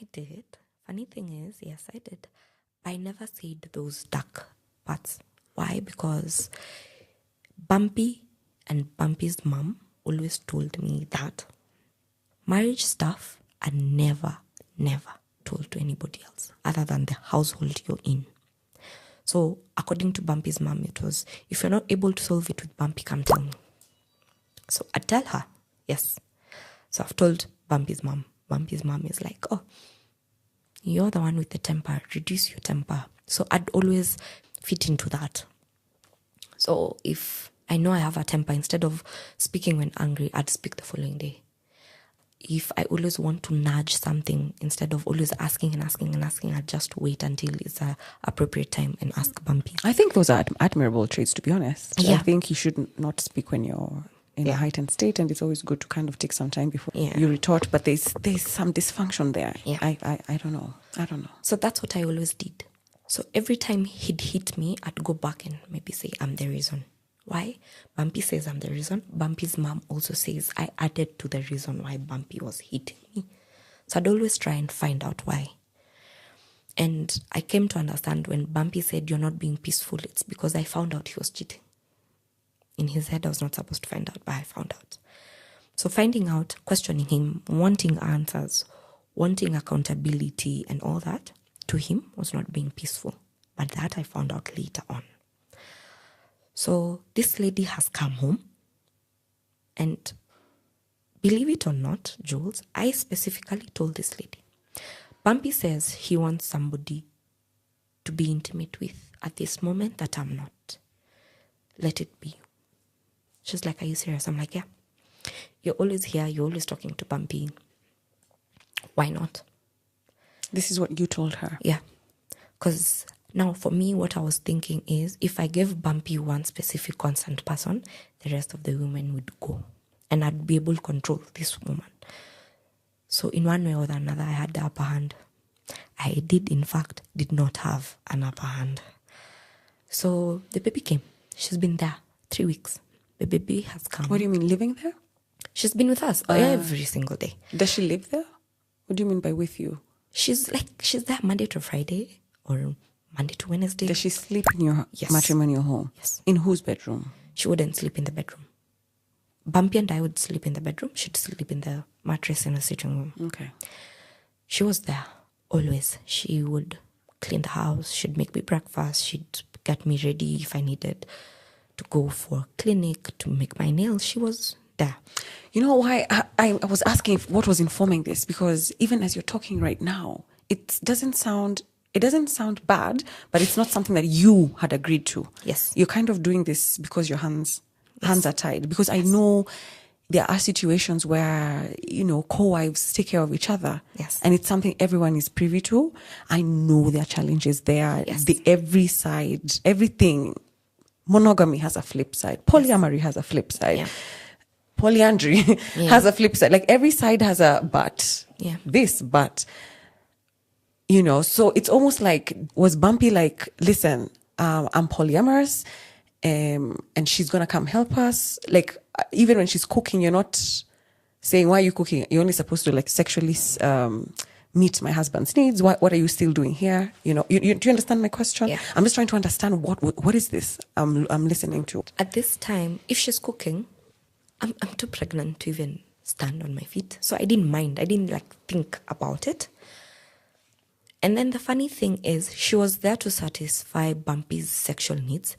I did. Funny thing is, yes, I did. I never said those dark parts. Why? Because Bumpy and Bumpy's mom always told me that marriage stuff I never told to anybody else other than the household you're in. So according to Bumpy's mom, it was, if you're not able to solve it with Bumpy, come tell me. So I tell her, yes. So I've told Bumpy's mom. Bumpy's mom is like, oh, you're the one with the temper, reduce your temper. So I'd always fit into that. So if I know I have a temper, instead of speaking when angry, I'd speak the following day. If I always want to nudge something, instead of always asking, I'd just wait until it's an appropriate time and ask Bumpy. I think those are admirable traits, to be honest. Yeah. I think you should not speak when you're in a heightened state, and it's always good to kind of take some time before you retort. But there's some dysfunction there. Yeah. I don't know. So that's what I always did. So every time he'd hit me, I'd go back and maybe say, I'm the reason. Why? Bumpy says I'm the reason. Bumpy's mom also says I added to the reason why Bumpy was hitting me. So I'd always try and find out why. And I came to understand when Bumpy said, you're not being peaceful, it's because I found out he was cheating. In his head, I was not supposed to find out, but I found out. So finding out, questioning him, wanting answers, wanting accountability and all that, to him was not being peaceful. But that I found out later on. So this lady has come home, and believe it or not, Jules, I specifically told this lady, Bumpy says he wants somebody to be intimate with at this moment that I'm not. Let it be. She's like, are you serious? I'm like, yeah. You're always here. You're always talking to Bumpy. Why not? This is what you told her? Yeah. Because now for me, what I was thinking is if I gave Bumpy one specific constant person, the rest of the women would go. And I'd be able to control this woman. So in one way or another, I had the upper hand. I did not have an upper hand. So the baby came. She's been there 3 weeks. The baby has come. What do you mean, living there? She's been with us every single day. Does she live there? What do you mean by with you? She's there Monday to Friday or Monday to Wednesday. Does she sleep in your matrimonial home? Yes. In whose bedroom? She wouldn't sleep in the bedroom. Bumpy and I would sleep in the bedroom. She'd sleep in the mattress in the sitting room. Okay. She was there always. She would clean the house. She'd make me breakfast. She'd get me ready if I needed to go for a clinic, to make my nails. She was there. You know why I was asking what was informing this? Because even as you're talking right now, it doesn't sound bad, but it's not something that you had agreed to. Yes. You're kind of doing this because your hands are tied. Because I know there are situations where, co-wives take care of each other. Yes. And it's something everyone is privy to. I know there are challenges there. Yes. Every side, everything. Monogamy has a flip side. Polyamory has a flip side. Yeah. Polyandry has a flip side. Like every side has a but. Yeah. But. So it's almost like, was Bumpy like, listen, I'm polyamorous, and she's going to come help us. Like, even when she's cooking, you're not saying, why are you cooking? You're only supposed to like sexually meet my husband's needs. What are you still doing here? Do you understand my question? Yeah. I'm just trying to understand what is this I'm listening to. At this time, if she's cooking, I'm too pregnant to even stand on my feet. So I didn't mind. I didn't think about it. And then the funny thing is, she was there to satisfy Bumpy's sexual needs,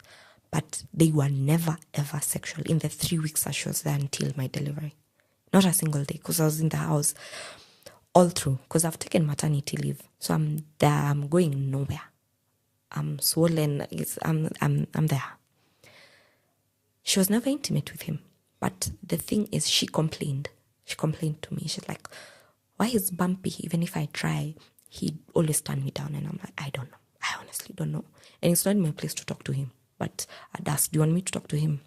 but they were never, ever sexual in the 3 weeks that she was there until my delivery. Not a single day, because I was in the house all through, because I've taken maternity leave. So I'm there, I'm going nowhere. I'm swollen, I'm there. She was never intimate with him. But the thing is, she complained. She complained to me. She's like, why is Bumpy, even if I try, he'd always turn me down? And I'm like, I don't know. I honestly don't know. And it's not my place to talk to him. But I'd ask, do you want me to talk to him?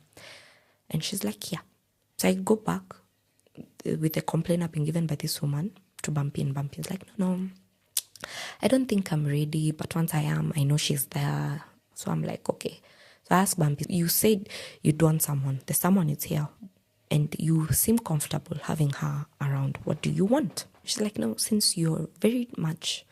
And she's like, yeah. So I go back with a complaint I've been given by this woman to Bumpy. And Bumpy's like, no, I don't think I'm ready. But once I am, I know she's there. So I'm like, okay. So I asked Bumpy, you said you'd want someone. The someone is here. And you seem comfortable having her around. around. What do you want? She's like, no, since you're very much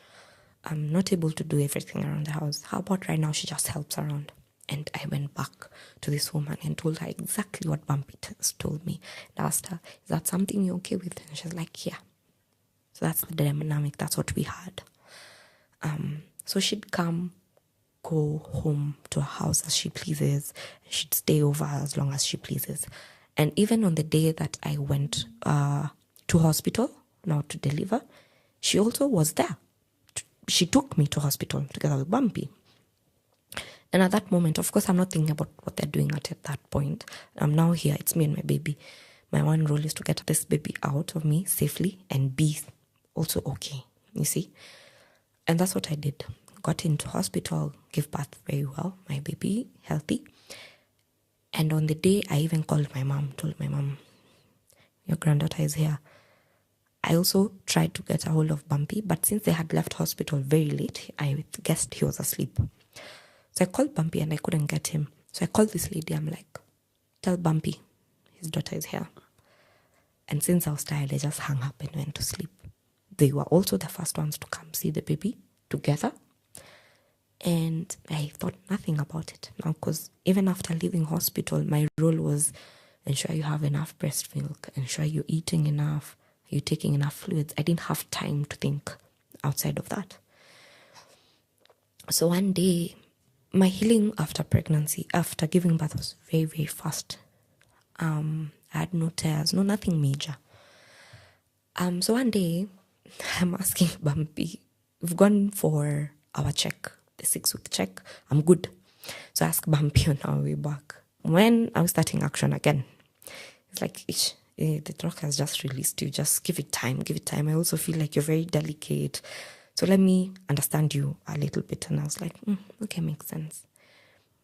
not able to do everything around the house, how about right now she just helps around? And I went back to this woman and told her exactly what Bumpy told me. And asked her, is that something you're okay with? And she's like, yeah. So that's the dynamic. That's what we had. So she'd come, go home to her house as she pleases. She'd stay over as long as she pleases. And even on the day that I went to hospital, now to deliver, she also was there. She took me to hospital together with Bumpy. And at that moment, of course, I'm not thinking about what they're doing at that point. I'm now here. It's me and my baby. My one role is to get this baby out of me safely and be also okay, you see. And that's what I did. Got into hospital, gave birth very well, my baby healthy. And on the day, I even called my mom, told my mom, your granddaughter is here. I also tried to get a hold of Bumpy, but since they had left hospital very late, I guessed he was asleep. So I called Bumpy and I couldn't get him. So I called this lady. I'm like, tell Bumpy his daughter is here. And since I was tired, I just hung up and went to sleep. They were also the first ones to come see the baby together. And I thought nothing about it. Now, because even after leaving hospital, my role was ensure you have enough breast milk, ensure you're eating enough, you're taking enough fluids. I didn't have time to think outside of that. So one day, my healing after pregnancy, after giving birth, was very, very fast. I had no tears, no nothing major. So one day, I'm asking Bumpy, we've gone for our check, the 6-week check. I'm good. So I asked Bumpy on our way back. When I was starting action again, it's like, the doctor has just released you. Just give it time, give it time. I also feel like you're very delicate. So let me understand you a little bit. And I was like, okay, makes sense.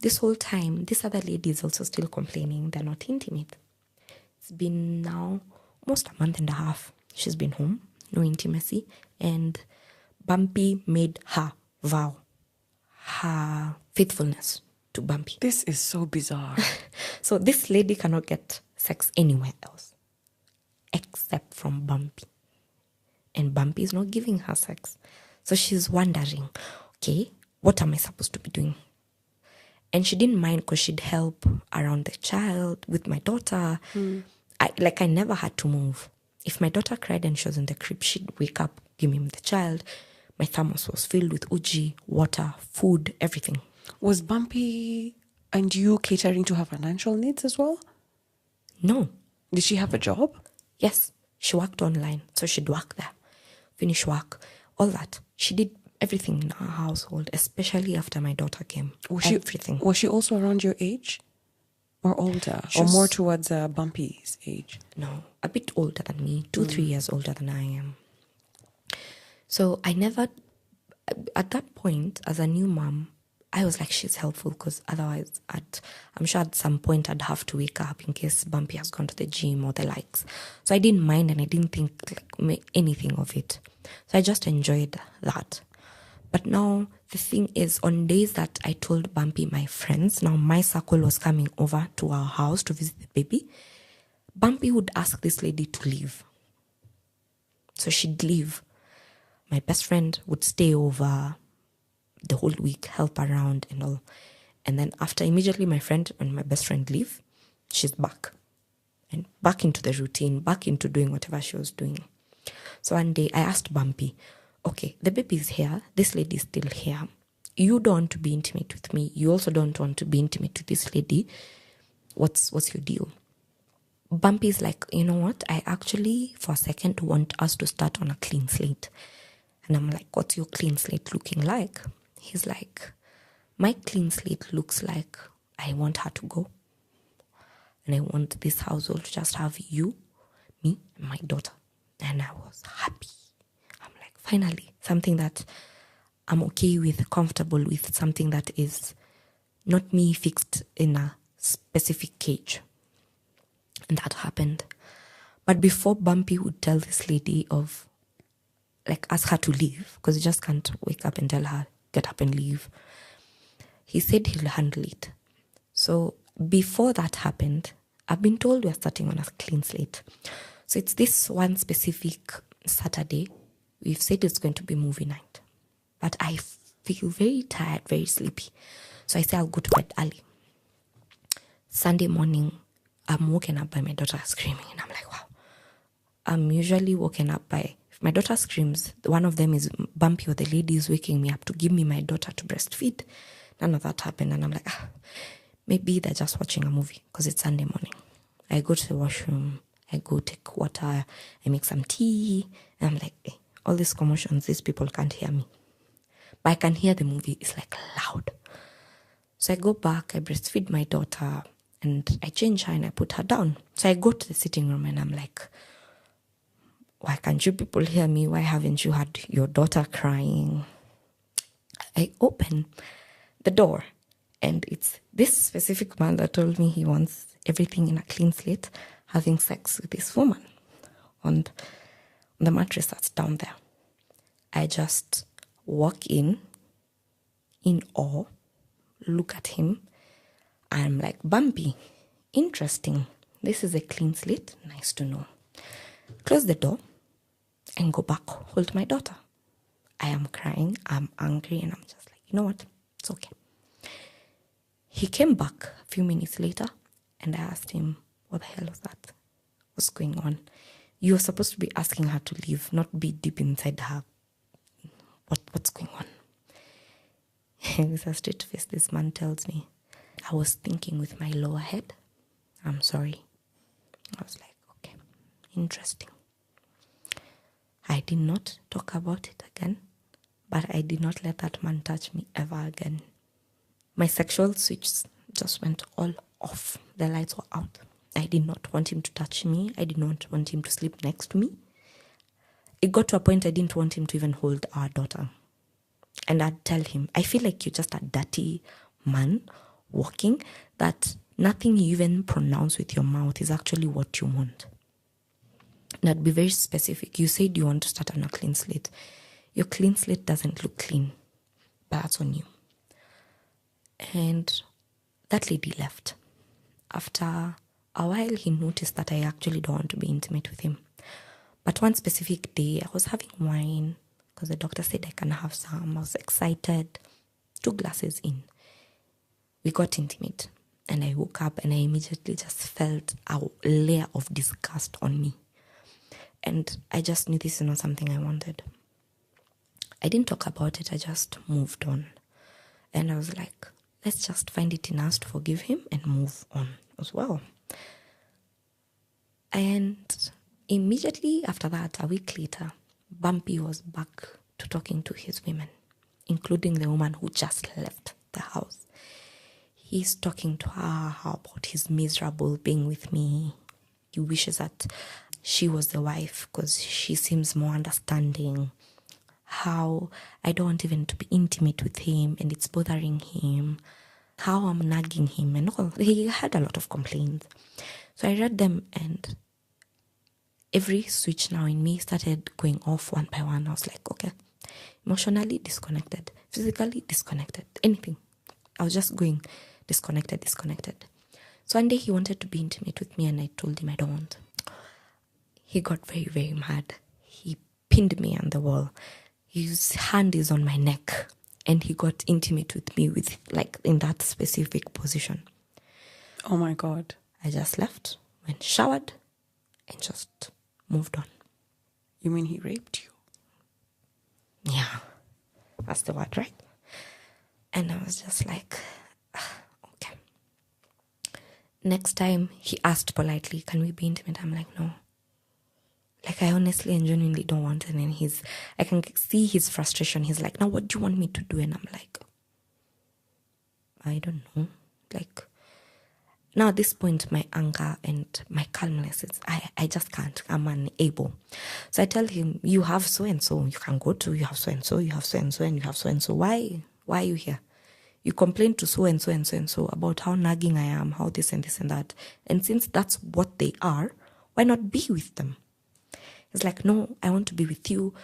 This whole time, this other lady is also still complaining they're not intimate. It's been now almost a month and a half. She's been home, no intimacy. And Bumpy made her vow her faithfulness to Bumpy. This is so bizarre. So this lady cannot get sex anywhere else except from Bumpy. And Bumpy is not giving her sex. So she's wondering, okay, what am I supposed to be doing? And she didn't mind because she'd help around the child with my daughter. I never had to move. If my daughter cried and she was in the crib, she'd wake up, give me the child. My thermos was filled with uji, water, food, everything. Was Bumpy and you catering to her financial needs as well? No. Did she have a job? Yes. She worked online. So she'd work there. Finish work. All that. She did everything in our household, especially after my daughter came. Everything. Was she also around your age? Or older? Or more towards Bumpy's age? No, a bit older than me. 2-3 years older than I am. So I never, at that point, as a new mom, I was like, she's helpful because otherwise I'm sure at some point I'd have to wake up in case Bumpy has gone to the gym or the likes. So I didn't mind and I didn't think anything of it. So I just enjoyed that. But now the thing is, on days that I told Bumpy my friends, now my circle was coming over to our house to visit the baby, Bumpy would ask this lady to leave. So she'd leave. My best friend would stay over the whole week, help around and all. And then after immediately my friend and my best friend leave, she's back. And back into the routine, back into doing whatever she was doing. So one day I asked Bumpy, okay, the baby's here, this lady's still here. You don't want to be intimate with me. You also don't want to be intimate with this lady. What's your deal? Bumpy's like, you know what? I actually, for a second, want us to start on a clean slate. And I'm like, what's your clean slate looking like? He's like, my clean slate looks like I want her to go. And I want this household to just have you, me, and my daughter. And I was happy. I'm like, finally, something that I'm okay with, comfortable with, something that is not me fixed in a specific cage. And that happened. But before Bumpy would tell this lady ask her to leave, because you just can't wake up and tell her, get up and leave. He said he'll handle it. So before that happened, I've been told we're starting on a clean slate. So it's this one specific Saturday. We've said it's going to be movie night. But I feel very tired, very sleepy. So I say I'll go to bed early. Sunday morning, I'm woken up by my daughter screaming. And I'm like, wow. I'm usually woken up by, if my daughter screams, one of them is Bumpy or the lady is waking me up to give me my daughter to breastfeed. None of that happened. And I'm like, maybe they're just watching a movie because it's Sunday morning. I go to the washroom. I go take water. I make some tea. And I'm like, hey, all these commotions, these people can't hear me. But I can hear the movie. It's like loud. So I go back. I breastfeed my daughter. And I change her and I put her down. So I go to the sitting room and I'm like, why can't you people hear me? Why haven't you had your daughter crying? I open the door and it's this specific man that told me he wants everything in a clean slate, having sex with this woman on the mattress that's down there. I just walk in awe, look at him. I'm like, Bumpy, interesting. This is a clean slate. Nice to know. Close the door and go back, hold my daughter. I am crying. I'm angry. And I'm just like, you know what? It's okay. He came back a few minutes later and I asked him, what the hell was that? What's going on? You were supposed to be asking her to leave, not be deep inside her. What's going on? With a straight face, this man tells me, I was thinking with my lower head. I'm sorry. I was like, okay, interesting. I did not talk about it again, but I did not let that man touch me ever again. My sexual switch just went all off. The lights were out. I did not want him to touch me. I did not want him to sleep next to me. It got to a point I didn't want him to even hold our daughter. And I'd tell him, I feel like you're just a dirty man walking, that nothing you even pronounce with your mouth is actually what you want. And I'd be very specific. You said you want to start on a clean slate. Your clean slate doesn't look clean, but that's on you. And that lady left. After a while, he noticed that I actually don't want to be intimate with him. But one specific day, I was having wine because the doctor said I can have some. I was excited. 2 glasses in. We got intimate and I woke up and I immediately just felt a layer of disgust on me. And I just knew this is not something I wanted. I didn't talk about it. I just moved on. And I was like, let's just find it in us to forgive him and move on as well. And immediately after that, a week later, Bumpy was back to talking to his women, including the woman who just left the house. He's talking to her about he's miserable being with me. He wishes that she was the wife because she seems more understanding. How I don't want even to be intimate with him and it's bothering him. How I'm nagging him and all. He had a lot of complaints. So I read them and every switch now in me started going off one by one. I was like, okay, emotionally disconnected, physically disconnected, anything. I was just going disconnected. So one day he wanted to be intimate with me and I told him I don't want. He got very, very mad. He pinned me on the wall. His hand is on my neck and he got intimate with me with like in that specific position. Oh my God. I just left, went showered and just moved on. You mean he raped you? Yeah, that's the word, right? And I was just like, okay. Next time he asked politely, can we be intimate? I'm like, no. Like, I honestly and genuinely don't want it. And I can see his frustration. He's like, now what do you want me to do? And I'm like, I don't know. Like, now at this point, my anger and my calmness is, I just can't. I'm unable. So I tell him, you have so-and-so you can go to, you have so-and-so, you have so-and-so, and you have so-and-so. Why are you here? You complain to so-and-so and so-and-so about how nagging I am, how this and this and that. And since that's what they are, why not be with them? It's like, no, I want to be with you.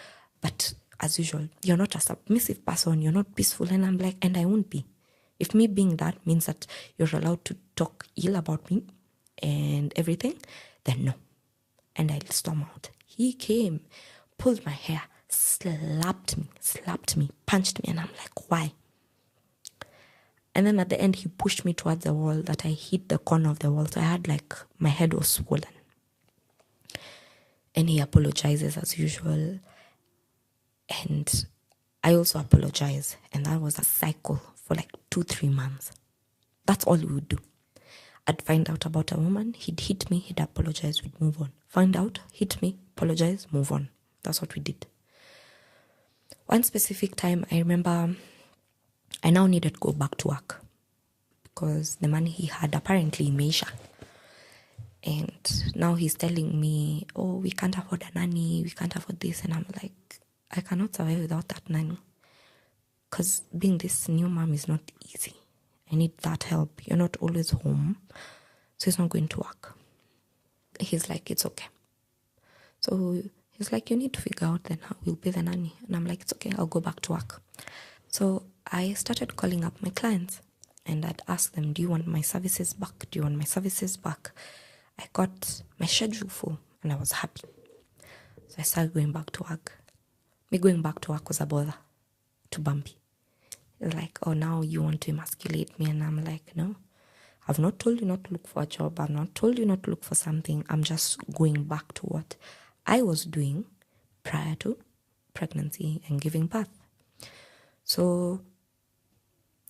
But as usual, you're not a submissive person. You're not peaceful. And I'm like, and I won't be. If me being that means that you're allowed to talk ill about me and everything, then no. and I'll storm out. He came, pulled my hair, slapped me, punched me, and I'm like, why? And then at the end, he pushed me towards the wall that I hit the corner of the wall. So I had my head was swollen. And he apologizes as usual. And I also apologize. And that was a cycle for 2-3 months. That's all we would do. I'd find out about a woman. He'd hit me. He'd apologize. We'd move on. Find out, hit me, apologize, move on. That's what we did. One specific time, I remember I now needed to go back to work because the money he had apparently measure. And now he's telling me, oh, we can't afford a nanny, we can't afford this. And I'm like, I cannot survive without that nanny. Because being this new mom is not easy. I need that help. You're not always home. So it's not going to work. He's like, it's okay. So he's like, you need to figure out then how we'll pay the nanny. And I'm like, it's okay, I'll go back to work. So I started calling up my clients and I'd ask them, do you want my services back? Do you want my services back? I got my schedule full and I was happy. So I started going back to work. Me going back to work was a bother to Bumpy. It's like, oh, now you want to emasculate me. And I'm like, no, I've not told you not to look for a job. I've not told you not to look for something. I'm just going back to what I was doing prior to pregnancy and giving birth. So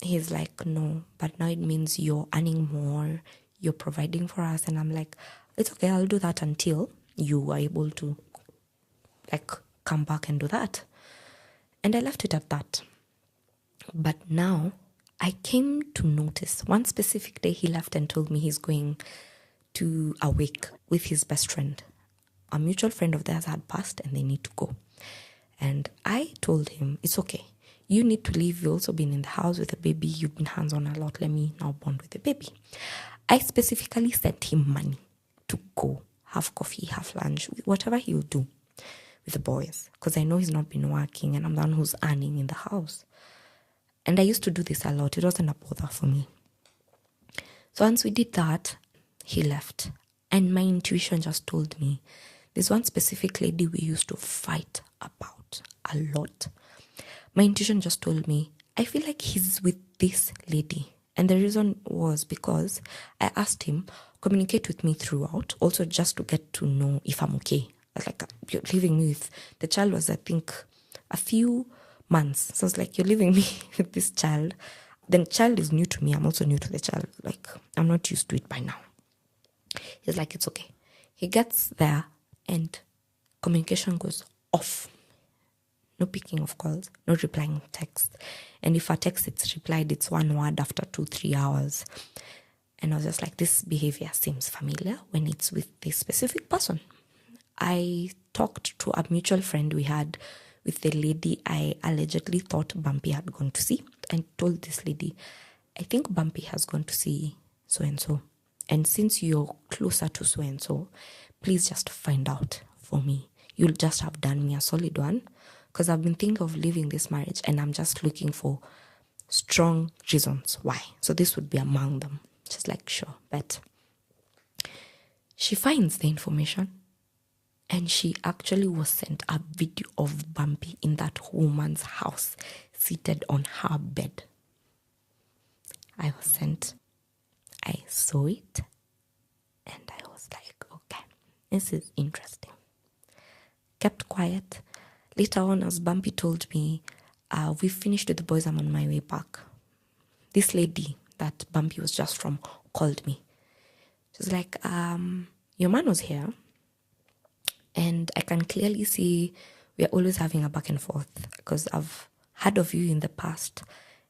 he's like, no, but now it means you're earning more, you're providing for us. And I'm like, it's okay, I'll do that until you are able to come back and do that. And I left it at that. But now I came to notice one specific day he left and told me he's going to a wake with his best friend. A mutual friend of theirs had passed and they need to go. And I told him, it's okay. You need to leave. You've also been in the house with the baby. You've been hands-on a lot. Let me now bond with the baby. I specifically sent him money to go have coffee, have lunch, whatever he'll do with the boys. Because I know he's not been working and I'm the one who's earning in the house. And I used to do this a lot. It wasn't a bother for me. So once we did that, he left. And my intuition just told me, there's one specific lady we used to fight about a lot. My intuition just told me, I feel like he's with this lady. And the reason was because I asked him, communicate with me throughout, also just to get to know if I'm okay. I was like, you're leaving me with, the child was, I think, a few months. So I was like, you're leaving me with this child. The child is new to me. I'm also new to the child. I'm not used to it by now. He's like, it's okay. He gets there and communication goes off. No picking of calls, no replying text. And if a text it's replied, it's one word after 2-3 hours. And I was just like, this behavior seems familiar when it's with this specific person. I talked to a mutual friend we had with the lady I allegedly thought Bumpy had gone to see. And told this lady, I think Bumpy has gone to see so-and-so. And since you're closer to so-and-so, please just find out for me. You'll just have done me a solid one. Because I've been thinking of leaving this marriage and I'm just looking for strong reasons why. So this would be among them. She's like, sure, bet. She finds the information and she actually was sent a video of Bumpy in that woman's house, seated on her bed. I was sent. I saw it and I was like, okay, this is interesting. Kept quiet. Later on, as Bumpy told me, we finished with the boys, I'm on my way back. This lady that Bumpy was just from called me. She's like, your man was here and I can clearly see we're always having a back and forth because I've heard of you in the past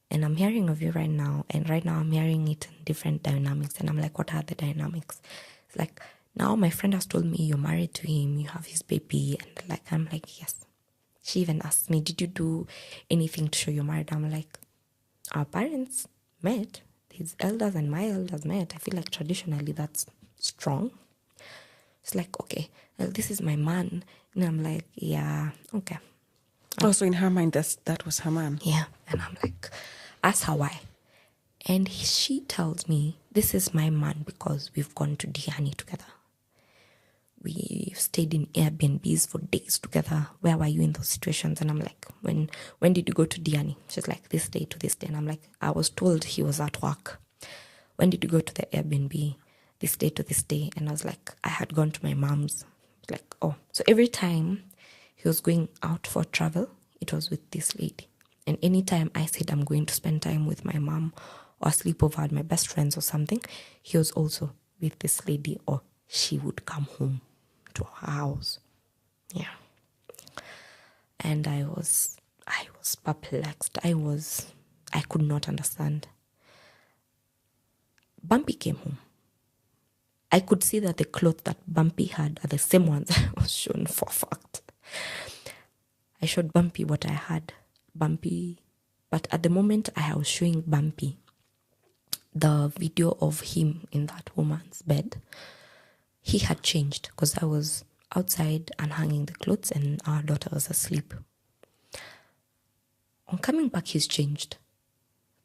and I'm hearing of you right now. And right now I'm hearing it in different dynamics. And I'm like, what are the dynamics? It's like, now my friend has told me you're married to him, you have his baby. And I'm like, yes. She even asked me, did you do anything to show you're married? I'm like, our parents met. His elders and my elders met. I feel like traditionally that's strong. It's like, okay, well, this is my man. And I'm like, yeah, okay. Also in her mind, that was her man. Yeah. And I'm like, ask her why. And she tells me, this is my man because we've gone to Diani together. we stayed in Airbnbs for days together. Where were you in those situations? And I'm like, when did you go to Diani? She's like, this day to this day. And I'm like, I was told he was at work. When did you go to the Airbnb? This day to this day. And I was like, I had gone to my mom's. Like, oh. So every time he was going out for travel, it was with this lady. And anytime I said I'm going to spend time with my mom or sleep over at my best friends or something, he was also with this lady, or she would come home to our house. Yeah. And I was perplexed. I could not understand. Bumpy came home. I could see that the clothes that Bumpy had are the same ones I was shown for a fact. I showed Bumpy what I had. Bumpy, but at the moment I was showing Bumpy the video of him in that woman's bed, he had changed because I was outside and hanging the clothes and our daughter was asleep. On coming back, he's changed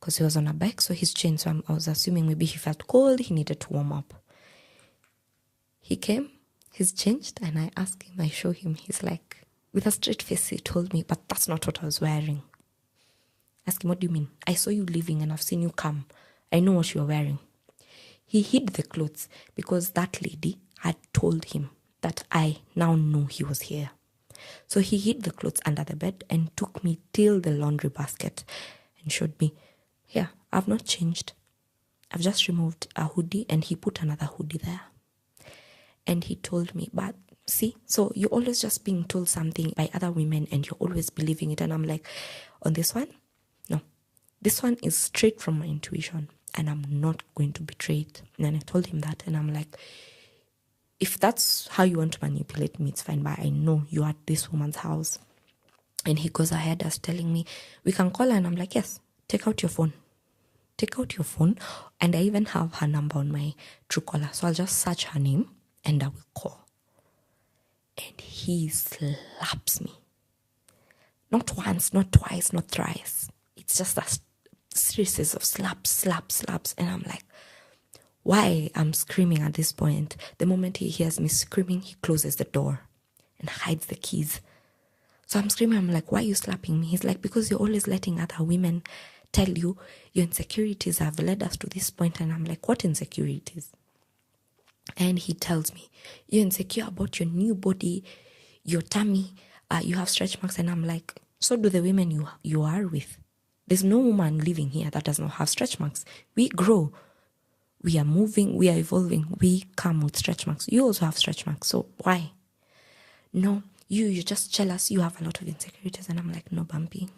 because he was on a bike, so he's changed. So I was assuming maybe he felt cold, he needed to warm up. He came, he's changed, and I asked him, I show him, he's like, with a straight face, he told me, but that's not what I was wearing. I asked him, what do you mean? I saw you leaving and I've seen you come. I know what you were wearing. He hid the clothes because that lady had told him that I now know he was here. So he hid the clothes under the bed and took me till the laundry basket and showed me, here, I've not changed. I've just removed a hoodie, and he put another hoodie there. And he told me, but see, so you're always just being told something by other women and you're always believing it. And I'm like, on this one, no. This one is straight from my intuition and I'm not going to betray it. And then I told him that, and I'm like, if that's how you want to manipulate me, it's fine, but I know you're at this woman's house. And he goes ahead as telling me, we can call her. And I'm like, yes, take out your phone. Take out your phone. And I even have her number on my Truecaller. So I'll just search her name and I will call. And he slaps me. Not once, not twice, not thrice. It's just a series of slaps. And I'm like, why? I'm screaming at this point. The moment he hears me screaming, he closes the door and hides the keys. So I'm screaming. I'm like, why are you slapping me? He's like, because you're always letting other women tell you your insecurities have led us to this point. And I'm like, what insecurities? And he tells me, you're insecure about your new body, your tummy, you have stretch marks. And I'm like, so do the women you are with. There's no woman living here that does not have stretch marks. We grow. We are moving. We are evolving. We come with stretch marks. You also have stretch marks. So why? No, you're just jealous. You have a lot of insecurities. And I'm like, no, Bumpy.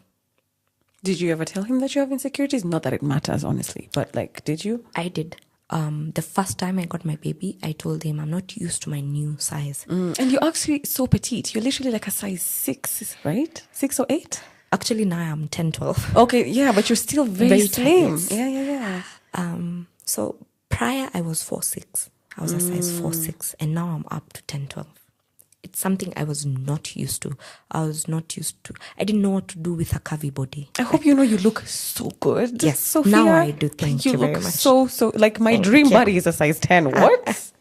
Did you ever tell him that you have insecurities? Not that it matters, honestly, but like, did you? I did. The first time I got my baby, I told him I'm not used to my new size. And you're actually so petite. You're literally like a size 6, right? 6 or 8? Actually, now I'm 10, 12. Okay, yeah, but you're still very slim. Tight. Yeah. So prior, I was 4'6". I was a size 4'6", and now I'm up to 10, 12. It's something I was not used to. I didn't know what to do with a curvy body. I hope you know you look so good. Yes, Sophia. now I do. Thank you very much. So like my dream body is a size 10. What?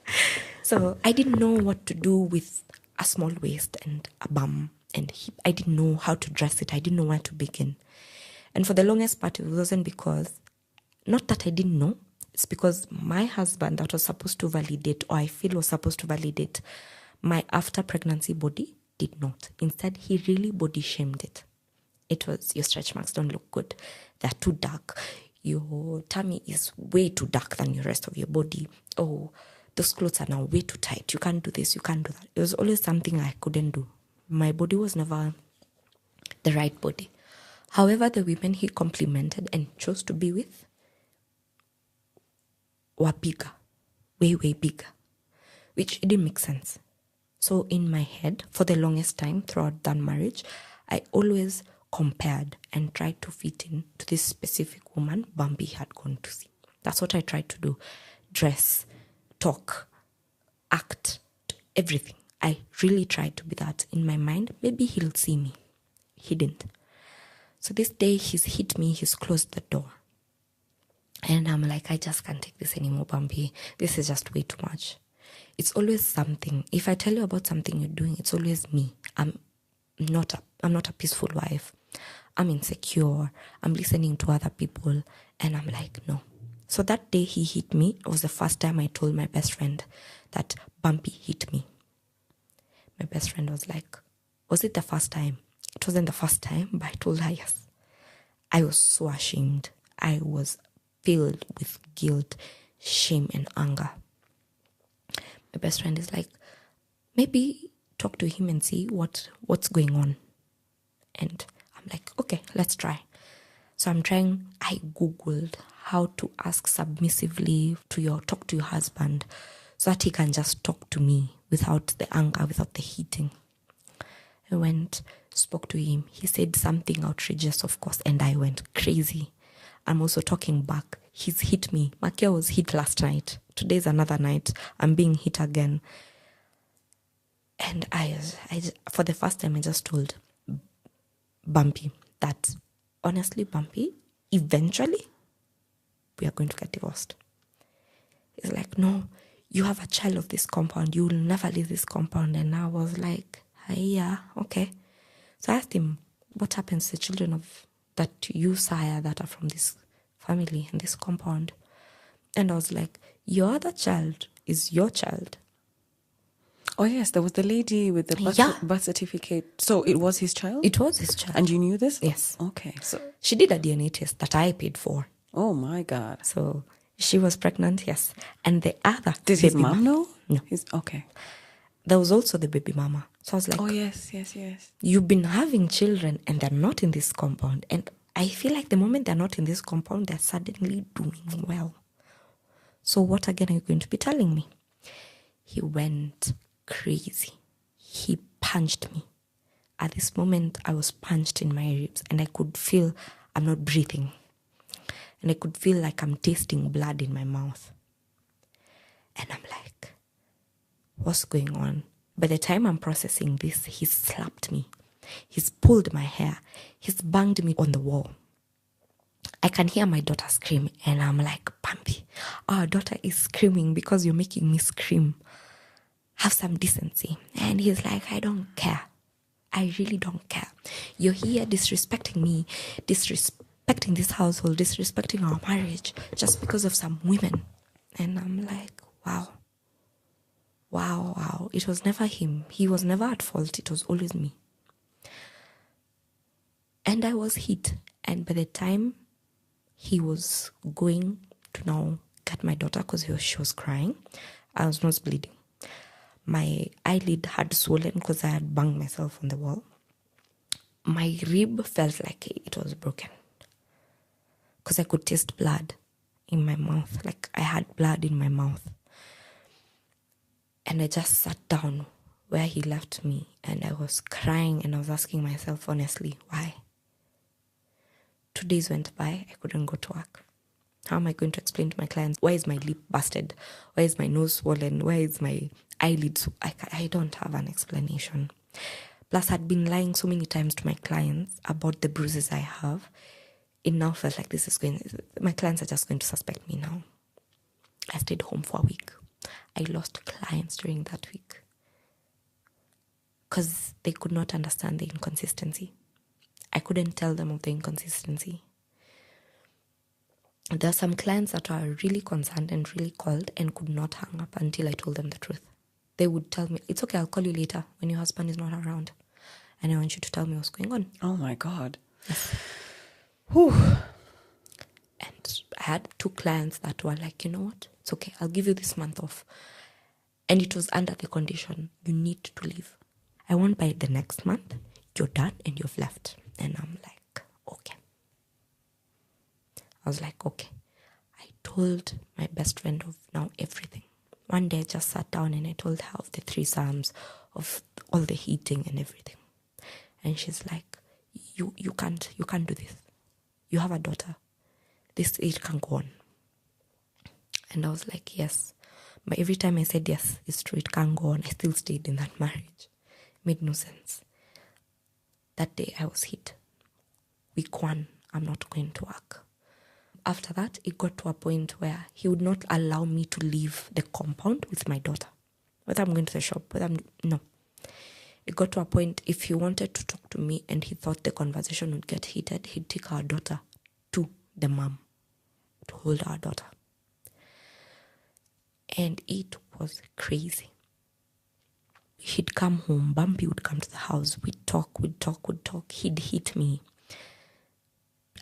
So I didn't know what to do with a small waist and a bum and hip. I didn't know how to dress it. I didn't know where to begin. And for the longest part, it wasn't because, not that I didn't know, it's because my husband that was supposed to validate, or I feel was supposed to validate my after pregnancy body, did not. Instead, he really body shamed it. It was, your stretch marks don't look good. They're too dark. Your tummy is way too dark than the rest of your body. Oh, those clothes are now way too tight. You can't do this, you can't do that. It was always something I couldn't do. My body was never the right body. However, the women he complimented and chose to be with were bigger. Way, way bigger. Which didn't make sense. So in my head, for the longest time throughout that marriage, I always compared and tried to fit in to this specific woman Bumpy had gone to see. That's what I tried to do. Dress, talk, act, everything. I really tried to be that in my mind. Maybe he'll see me. He didn't. So this day he's hit me, he's closed the door. And I'm like, I just can't take this anymore, Bumpy. This is just way too much. it's always something. If I tell you about something you're doing, it's always me. I'm not a peaceful wife. I'm insecure. I'm listening to other people. And I'm like, no. So that day he hit me, it was the first time I told my best friend that Bumpy hit me. My best friend was like, was it the first time? It wasn't the first time, but I told her yes. I was so ashamed. I was filled with guilt, shame, and anger. My best friend is like, maybe talk to him and see what's going on. And I'm like, okay, let's try. So I Googled how to ask submissively talk to your husband so that he can just talk to me without the anger, without the hitting. I went, spoke to him. He said something outrageous, of course, and I went crazy. I'm also talking back. He's hit me. Makia was hit last night. Today's another night. I'm being hit again. And I for the first time, I just told Bumpy that, honestly, Bumpy, eventually, we are going to get divorced. He's like, no, you have a child of this compound. You will never leave this compound. And I was like, yeah, okay. So I asked him, what happens to the children that you sire that are from this family and this compound? And I was like, your other child is your child. Oh, yes, there was the lady with the birth certificate. So it was his child? It was his child. And you knew this? Yes. Okay. So she did a DNA test that I paid for. Oh, my God. So she was pregnant, yes. And the other... Did his mom know? No. Okay. There was also the baby mama. So I was like... Oh, yes. You've been having children and they're not in this compound. And I feel like the moment they're not in this compound, they're suddenly doing well. So what again are you going to be telling me? He went crazy. He punched me. At this moment, I was punched in my ribs and I could feel I'm not breathing. And I could feel like I'm tasting blood in my mouth. And I'm like, what's going on? By the time I'm processing this, he slapped me. He's pulled my hair. He's banged me on the wall. I can hear my daughter scream and I'm like, Bumpy, our daughter is screaming because you're making me scream. Have some decency. And he's like, I don't care. I really don't care. You're here disrespecting me, disrespecting this household, disrespecting our marriage just because of some women. And I'm like, wow. It was never him. He was never at fault. It was always me. And I was hit. And by the time he was going to now get my daughter because she was crying, I was not bleeding. My eyelid had swollen because I had banged myself on the wall. My rib felt like it was broken because I could taste blood in my mouth. Like I had blood in my mouth. And I just sat down where he left me and I was crying and I was asking myself honestly, why? 2 days went by, I couldn't go to work. How am I going to explain to my clients, why is my lip busted? Why is my nose swollen? Why is my eyelids? I don't have an explanation. Plus, I'd been lying so many times to my clients about the bruises I have. It now felt like my clients are just going to suspect me now. I stayed home for a week. I lost clients during that week because they could not understand the inconsistency. I couldn't tell them of the inconsistency. There are some clients that are really concerned and really called and could not hang up until I told them the truth. They would tell me, it's okay, I'll call you later when your husband is not around. And I want you to tell me what's going on. Oh my God. Yes. Whew. And I had 2 clients that were like, you know what? It's okay, I'll give you this month off. And it was under the condition, you need to leave. I want by the next month, you're done and you've left. And I'm like, okay. I was like, okay. I told my best friend of now everything. One day I just sat down and I told her of the 3 Psalms, of all the heating and everything. And she's like, you can't do this. You have a daughter. It can't go on. And I was like, yes. But every time I said yes, it's true, it can't go on, I still stayed in that marriage. Made no sense. That day I was hit. Week 1, I'm not going to work. After that, it got to a point where he would not allow me to leave the compound with my daughter. whether I'm going to the shop, no. It got to a point, if he wanted to talk to me and he thought the conversation would get heated, he'd take our daughter to the mom to hold our daughter. And it was crazy. He'd come home, Bumpy would come to the house, we'd talk. He'd hit me.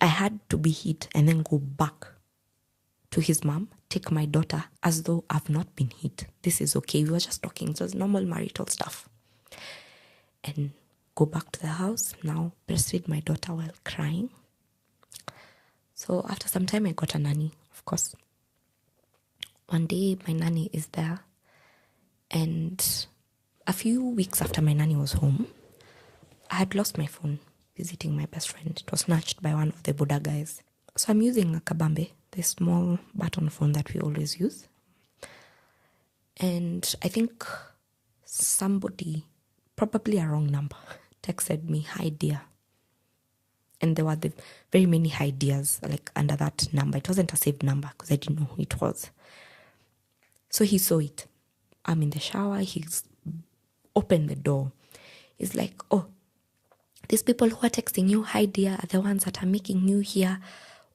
I had to be hit and then go back to his mom, take my daughter as though I've not been hit. This is okay. We were just talking. It was normal marital stuff. And go back to the house, now breastfeed my daughter while crying. So after some time, I got a nanny, of course. One day, my nanny is there. And a few weeks after my nanny was home, I had lost my phone visiting my best friend. It was snatched by one of the Buddha guys. So I'm using a kabambe, the small button phone that we always use. And I think somebody, probably a wrong number, texted me, "Hi dear." And there were very many hi dears like under that number. It wasn't a saved number because I didn't know who it was. So he saw it. I'm in the shower. He's opened the door. He's like, "Oh, these people who are texting you, hi dear, are the ones that are making you here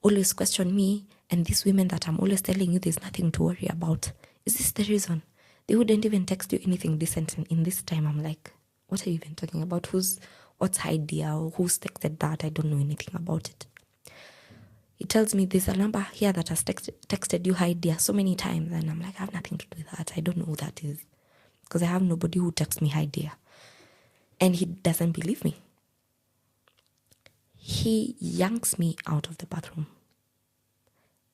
always question me. And these women that I'm always telling you there's nothing to worry about. Is this the reason? They wouldn't even text you anything decent in this time." I'm like, what are you even talking about? What's hi dear? Or who's texted that? I don't know anything about it. He tells me there's a number here that has texted you hi dear so many times. And I'm like, I have nothing to do with that. I don't know who that is. Because I have nobody who texts me hi dear. And he doesn't believe me. He yanks me out of the bathroom.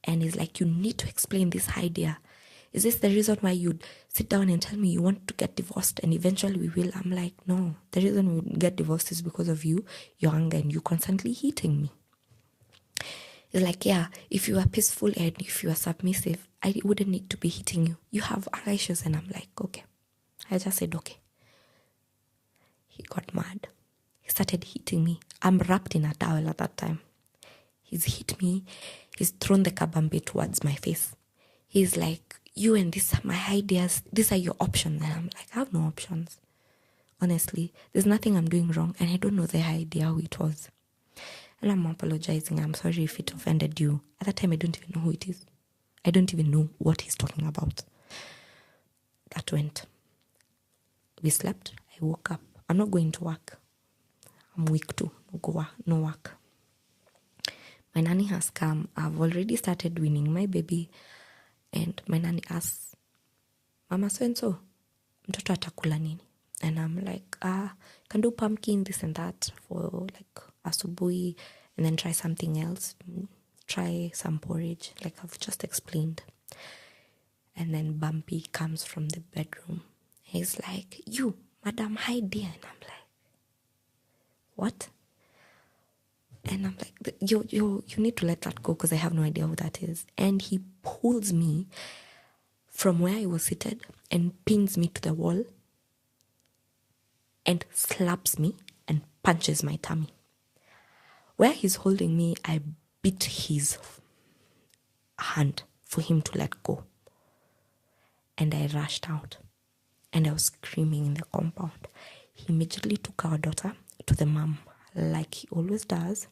And he's like, "You need to explain this hi dear. Is this the reason why you'd sit down and tell me you want to get divorced and eventually we will?" I'm like, no, the reason we get divorced is because of you, your anger, and you constantly hitting me. He's like, "Yeah, if you are peaceful and if you are submissive, I wouldn't need to be hitting you. You have anger issues." And I'm like, okay. I just said, okay. He got mad. He started hitting me. I'm wrapped in a towel at that time. He's hit me. He's thrown the kabambe towards my face. He's like, "You and this are my ideas. These are your options." And I'm like, I have no options. Honestly, there's nothing I'm doing wrong. And I don't know the idea who it was. And I'm apologizing. I'm sorry if it offended you. At that time, I don't even know who it is. I don't even know what he's talking about. That went. We slept. I woke up. I'm not going to work. I'm weak too. No work. My nanny has come. I've already started weaning my baby. And my nanny asks, "Mama so-and-so, mtoto atakula nini?" And I'm like, can do pumpkin, this and that for like asubuhi, and then try something else. Try some porridge, like I've just explained. And then Bumpy comes from the bedroom. He's like, "You, Madam, hi dear." And I'm like, what? And I'm like, you need to let that go because I have no idea who that is. And he pulls me from where I was seated and pins me to the wall and slaps me and punches my tummy. Where he's holding me, I bit his hand for him to let go. And I rushed out and I was screaming in the compound. He immediately took our daughter to the mom, like he always does.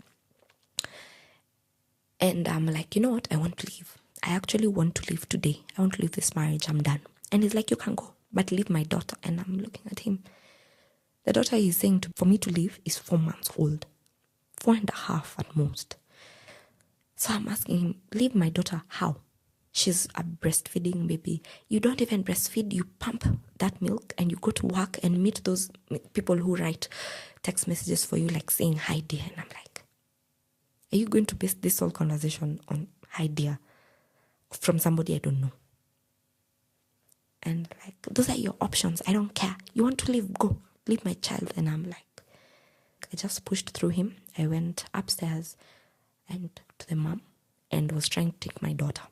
And I'm like, you know what? I want to leave. I actually want to leave today. I want to leave this marriage. I'm done. And he's like, you can go, but leave my daughter. And I'm looking at him. The daughter he's saying for me to leave is 4 months old. 4.5 at most. So I'm asking him, leave my daughter how? She's a breastfeeding baby. You don't even breastfeed. You pump that milk and you go to work and meet those people who write text messages for you like saying hi dear. And I'm like, are you going to base this whole conversation on hi dear from somebody I don't know? And like, those are your options. I don't care. You want to leave? Go. Leave my child. And I'm like, I just pushed through him. I went upstairs and to the mom and was trying to take my daughter.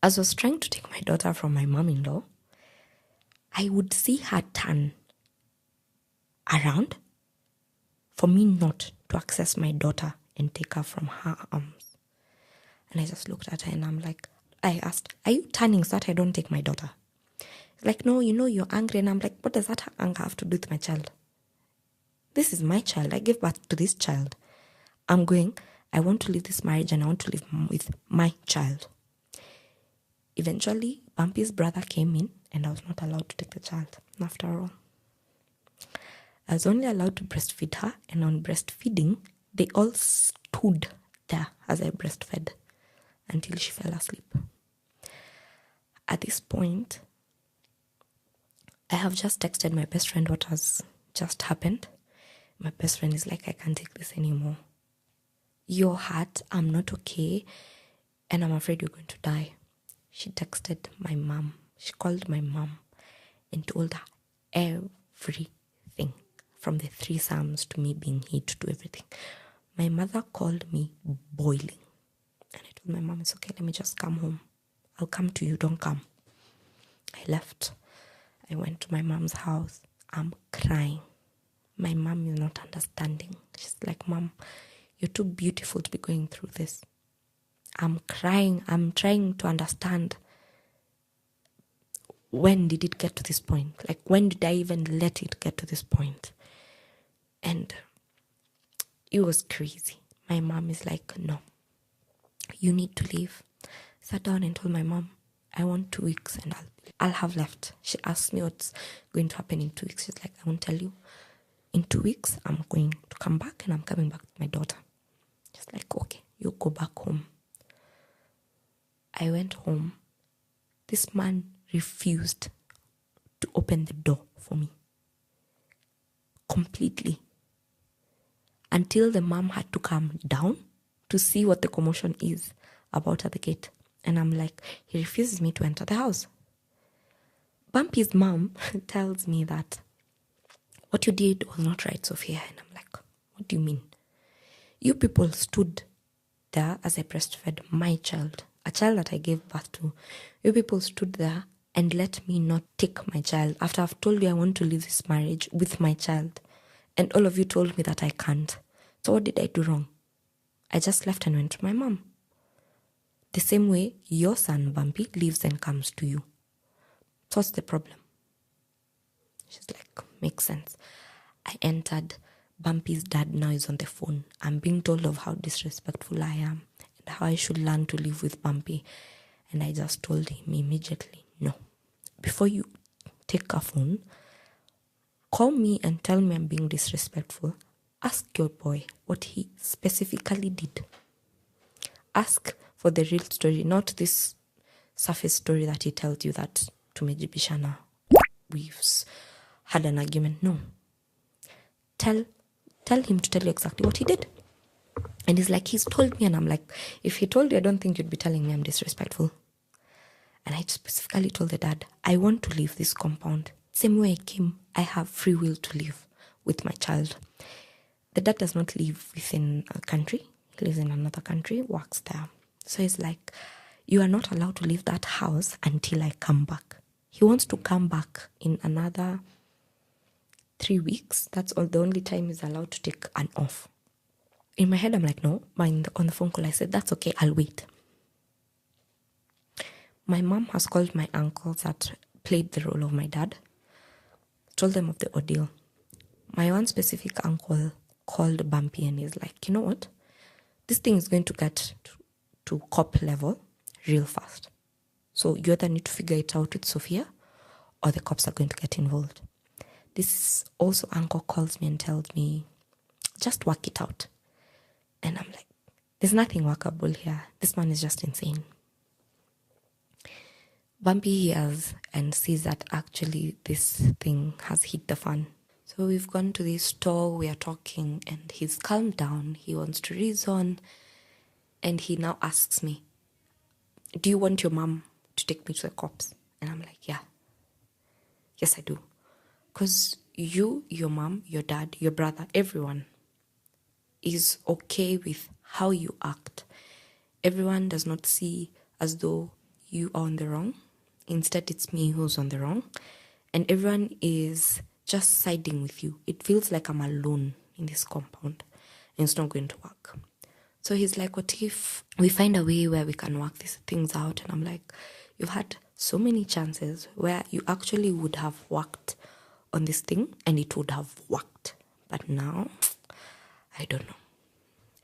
As I was trying to take my daughter from my mom-in-law, I would see her turn around for me not to access my daughter and take her from her arms. And I just looked at her and I'm like, I asked, are you turning so that I don't take my daughter? Like, no, you're angry. And I'm like, what does that anger have to do with my child? This is my child. I gave birth to this child. I want to leave this marriage and I want to live with my child. Eventually, Bumpy's brother came in and I was not allowed to take the child. After all, I was only allowed to breastfeed her, and on breastfeeding, they all stood there as I breastfed until she fell asleep. At this point, I have just texted my best friend what has just happened. My best friend is like, I can't take this anymore. You're hurt, I'm not okay, and I'm afraid you're going to die. She texted my mom. She called my mom and told her everything, from the threesomes to me being hit to everything. My mother called me boiling. And I told my mom, it's okay, let me just come home. I'll come to you, don't come. I left. I went to my mom's house. I'm crying. My mom is not understanding. She's like, Mom, you're too beautiful to be going through this. I'm crying. I'm trying to understand. When did it get to this point? Like, when did I even let it get to this point? And it was crazy. My mom is like, no, you need to leave. Sat down and told my mom, I want 2 weeks and I'll have left. She asked me what's going to happen in 2 weeks. She's like, I won't tell you. In 2 weeks, I'm going to come back and I'm coming back with my daughter. She's like, okay, you go back home. I went home. This man refused to open the door for me. Completely. Until the mom had to come down to see what the commotion is about at the gate. And I'm like, he refuses me to enter the house. Bumpy's mom tells me that what you did was not right, Sophia. And I'm like, what do you mean? You people stood there as I breastfed my child, a child that I gave birth to. You people stood there and let me not take my child after I've told you I want to leave this marriage with my child. And all of you told me that I can't. So what did I do wrong? I just left and went to my mom. The same way your son, Bumpy, leaves and comes to you. So what's the problem? She's like, makes sense. I entered. Bumpy's dad now is on the phone. I'm being told of how disrespectful I am and how I should learn to live with Bumpy. And I just told him immediately, no. Before you take a phone, call me and tell me I'm being disrespectful. Ask your boy what he specifically did. Ask for the real story, not this surface story that he tells you that tumejibishana, we've had an argument. No. Tell him to tell you exactly what he did. And he's like, he's told me. And I'm like, if he told you, I don't think you'd be telling me I'm disrespectful. And I specifically told the dad, I want to leave this compound. Same way I came, I have free will to live with my child. The dad does not live within a country. He lives in another country, works there. So he's like, you are not allowed to leave that house until I come back. He wants to come back in another 3 weeks. That's all. The only time he's allowed to take an off. In my head, I'm like, no. On the phone call, I said, that's okay. I'll wait. My mom has called my uncles that played the role of my dad, told them of the ordeal. My one specific uncle called Bumpy and he's like, you know what? This thing is going to get to cop level real fast. So you either need to figure it out with Sophia or the cops are going to get involved. This also uncle calls me and tells me, just work it out. And I'm like, there's nothing workable here. This man is just insane. Bumpy hears and sees that actually this thing has hit the fan. So we've gone to this store, we are talking, and he's calmed down. He wants to reason. And he now asks me, do you want your mom to take me to the cops? And I'm like, yeah. Yes, I do. Because you, your mom, your dad, your brother, everyone is okay with how you act. Everyone does not see as though you are on the wrong. Instead, it's me who's on the wrong. And everyone is just siding with you. It feels like I'm alone in this compound. And it's not going to work. So he's like, what if we find a way where we can work these things out? And I'm like, you've had so many chances where you actually would have worked on this thing and it would have worked. But now, I don't know.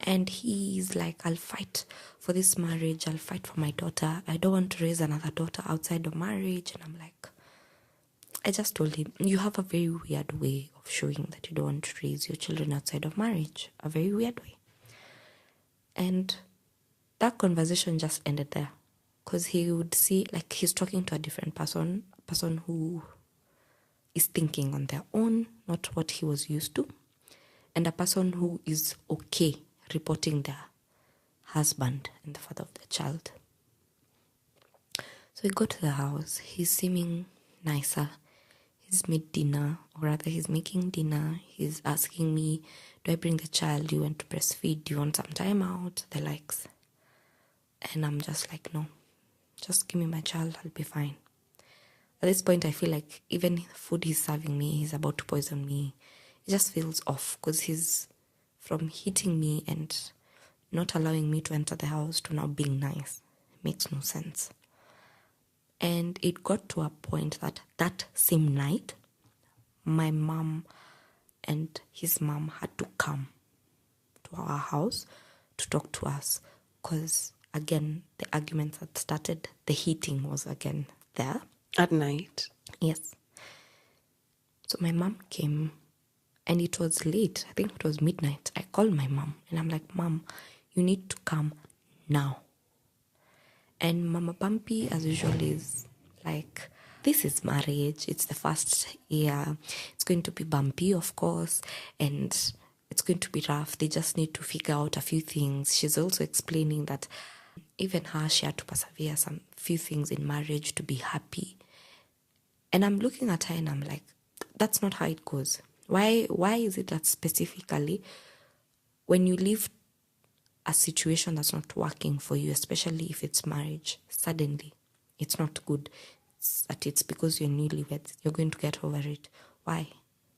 And he's like, I'll fight for this marriage. I'll fight for my daughter. I don't want to raise another daughter outside of marriage. And I'm like, I just told him, you have a very weird way of showing that you don't want to raise your children outside of marriage. A very weird way. And that conversation just ended there. Because he would see, like, he's talking to a different person, a person who is thinking on their own, not what he was used to, and a person who is okay reporting their husband and the father of their child. So we go to the house. He's seeming nicer. He's made dinner, or rather he's making dinner. He's asking me, do I bring the child? Do you want to breastfeed? Do you want some time out? The likes. And I'm just like, no, just give me my child. I'll be fine. At this point, I feel like even the food he's serving me, he's about to poison me. It just feels off because he's from hitting me and not allowing me to enter the house to now being nice. It makes no sense. And it got to a point that same night, my mom and his mom had to come to our house to talk to us because, again, the arguments had started. The heating was again there. At night? Yes. So my mom came and it was late. I think it was midnight. I called my mom and I'm like, Mom, you need to come now. And Mama Bumpy, as usual, is like, this is marriage. It's the first year. It's going to be bumpy, of course, and it's going to be rough. They just need to figure out a few things. She's also explaining that even her, she had to persevere some few things in marriage to be happy. And I'm looking at her and I'm like, that's not how it goes. Why is it that specifically when you leave a situation that's not working for you, especially if it's marriage, suddenly it's not good. It's because you're newlyweds. You're going to get over it. Why?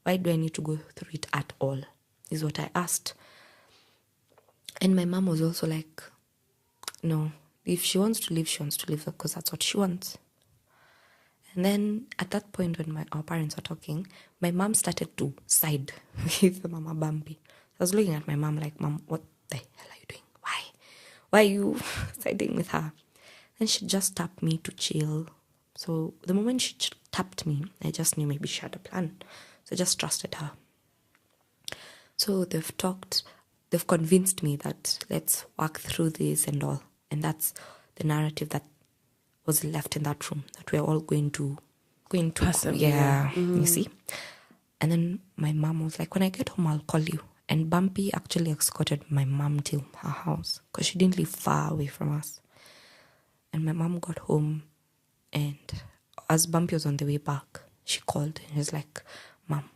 Why do I need to go through it at all? Is what I asked. And my mom was also like, no, if she wants to leave, she wants to leave because that's what she wants. And then at that point when our parents were talking, my mom started to side with Mama Bumpy. I was looking at my mom like, Mom, what the hell are you doing? Why are you siding with her? And she just tapped me to chill. So the moment she tapped me, I just knew maybe she had a plan. So I just trusted her. So they've talked, they've convinced me that let's work through this and all. And that's the narrative that was left in that room, that we're all going to persevere. You see. And then my mom was like, when I get home, I'll call you. And Bumpy actually escorted my mom till her house because she didn't live far away from us. And my mom got home, and as Bumpy was on the way back, she called and she was like, Mom,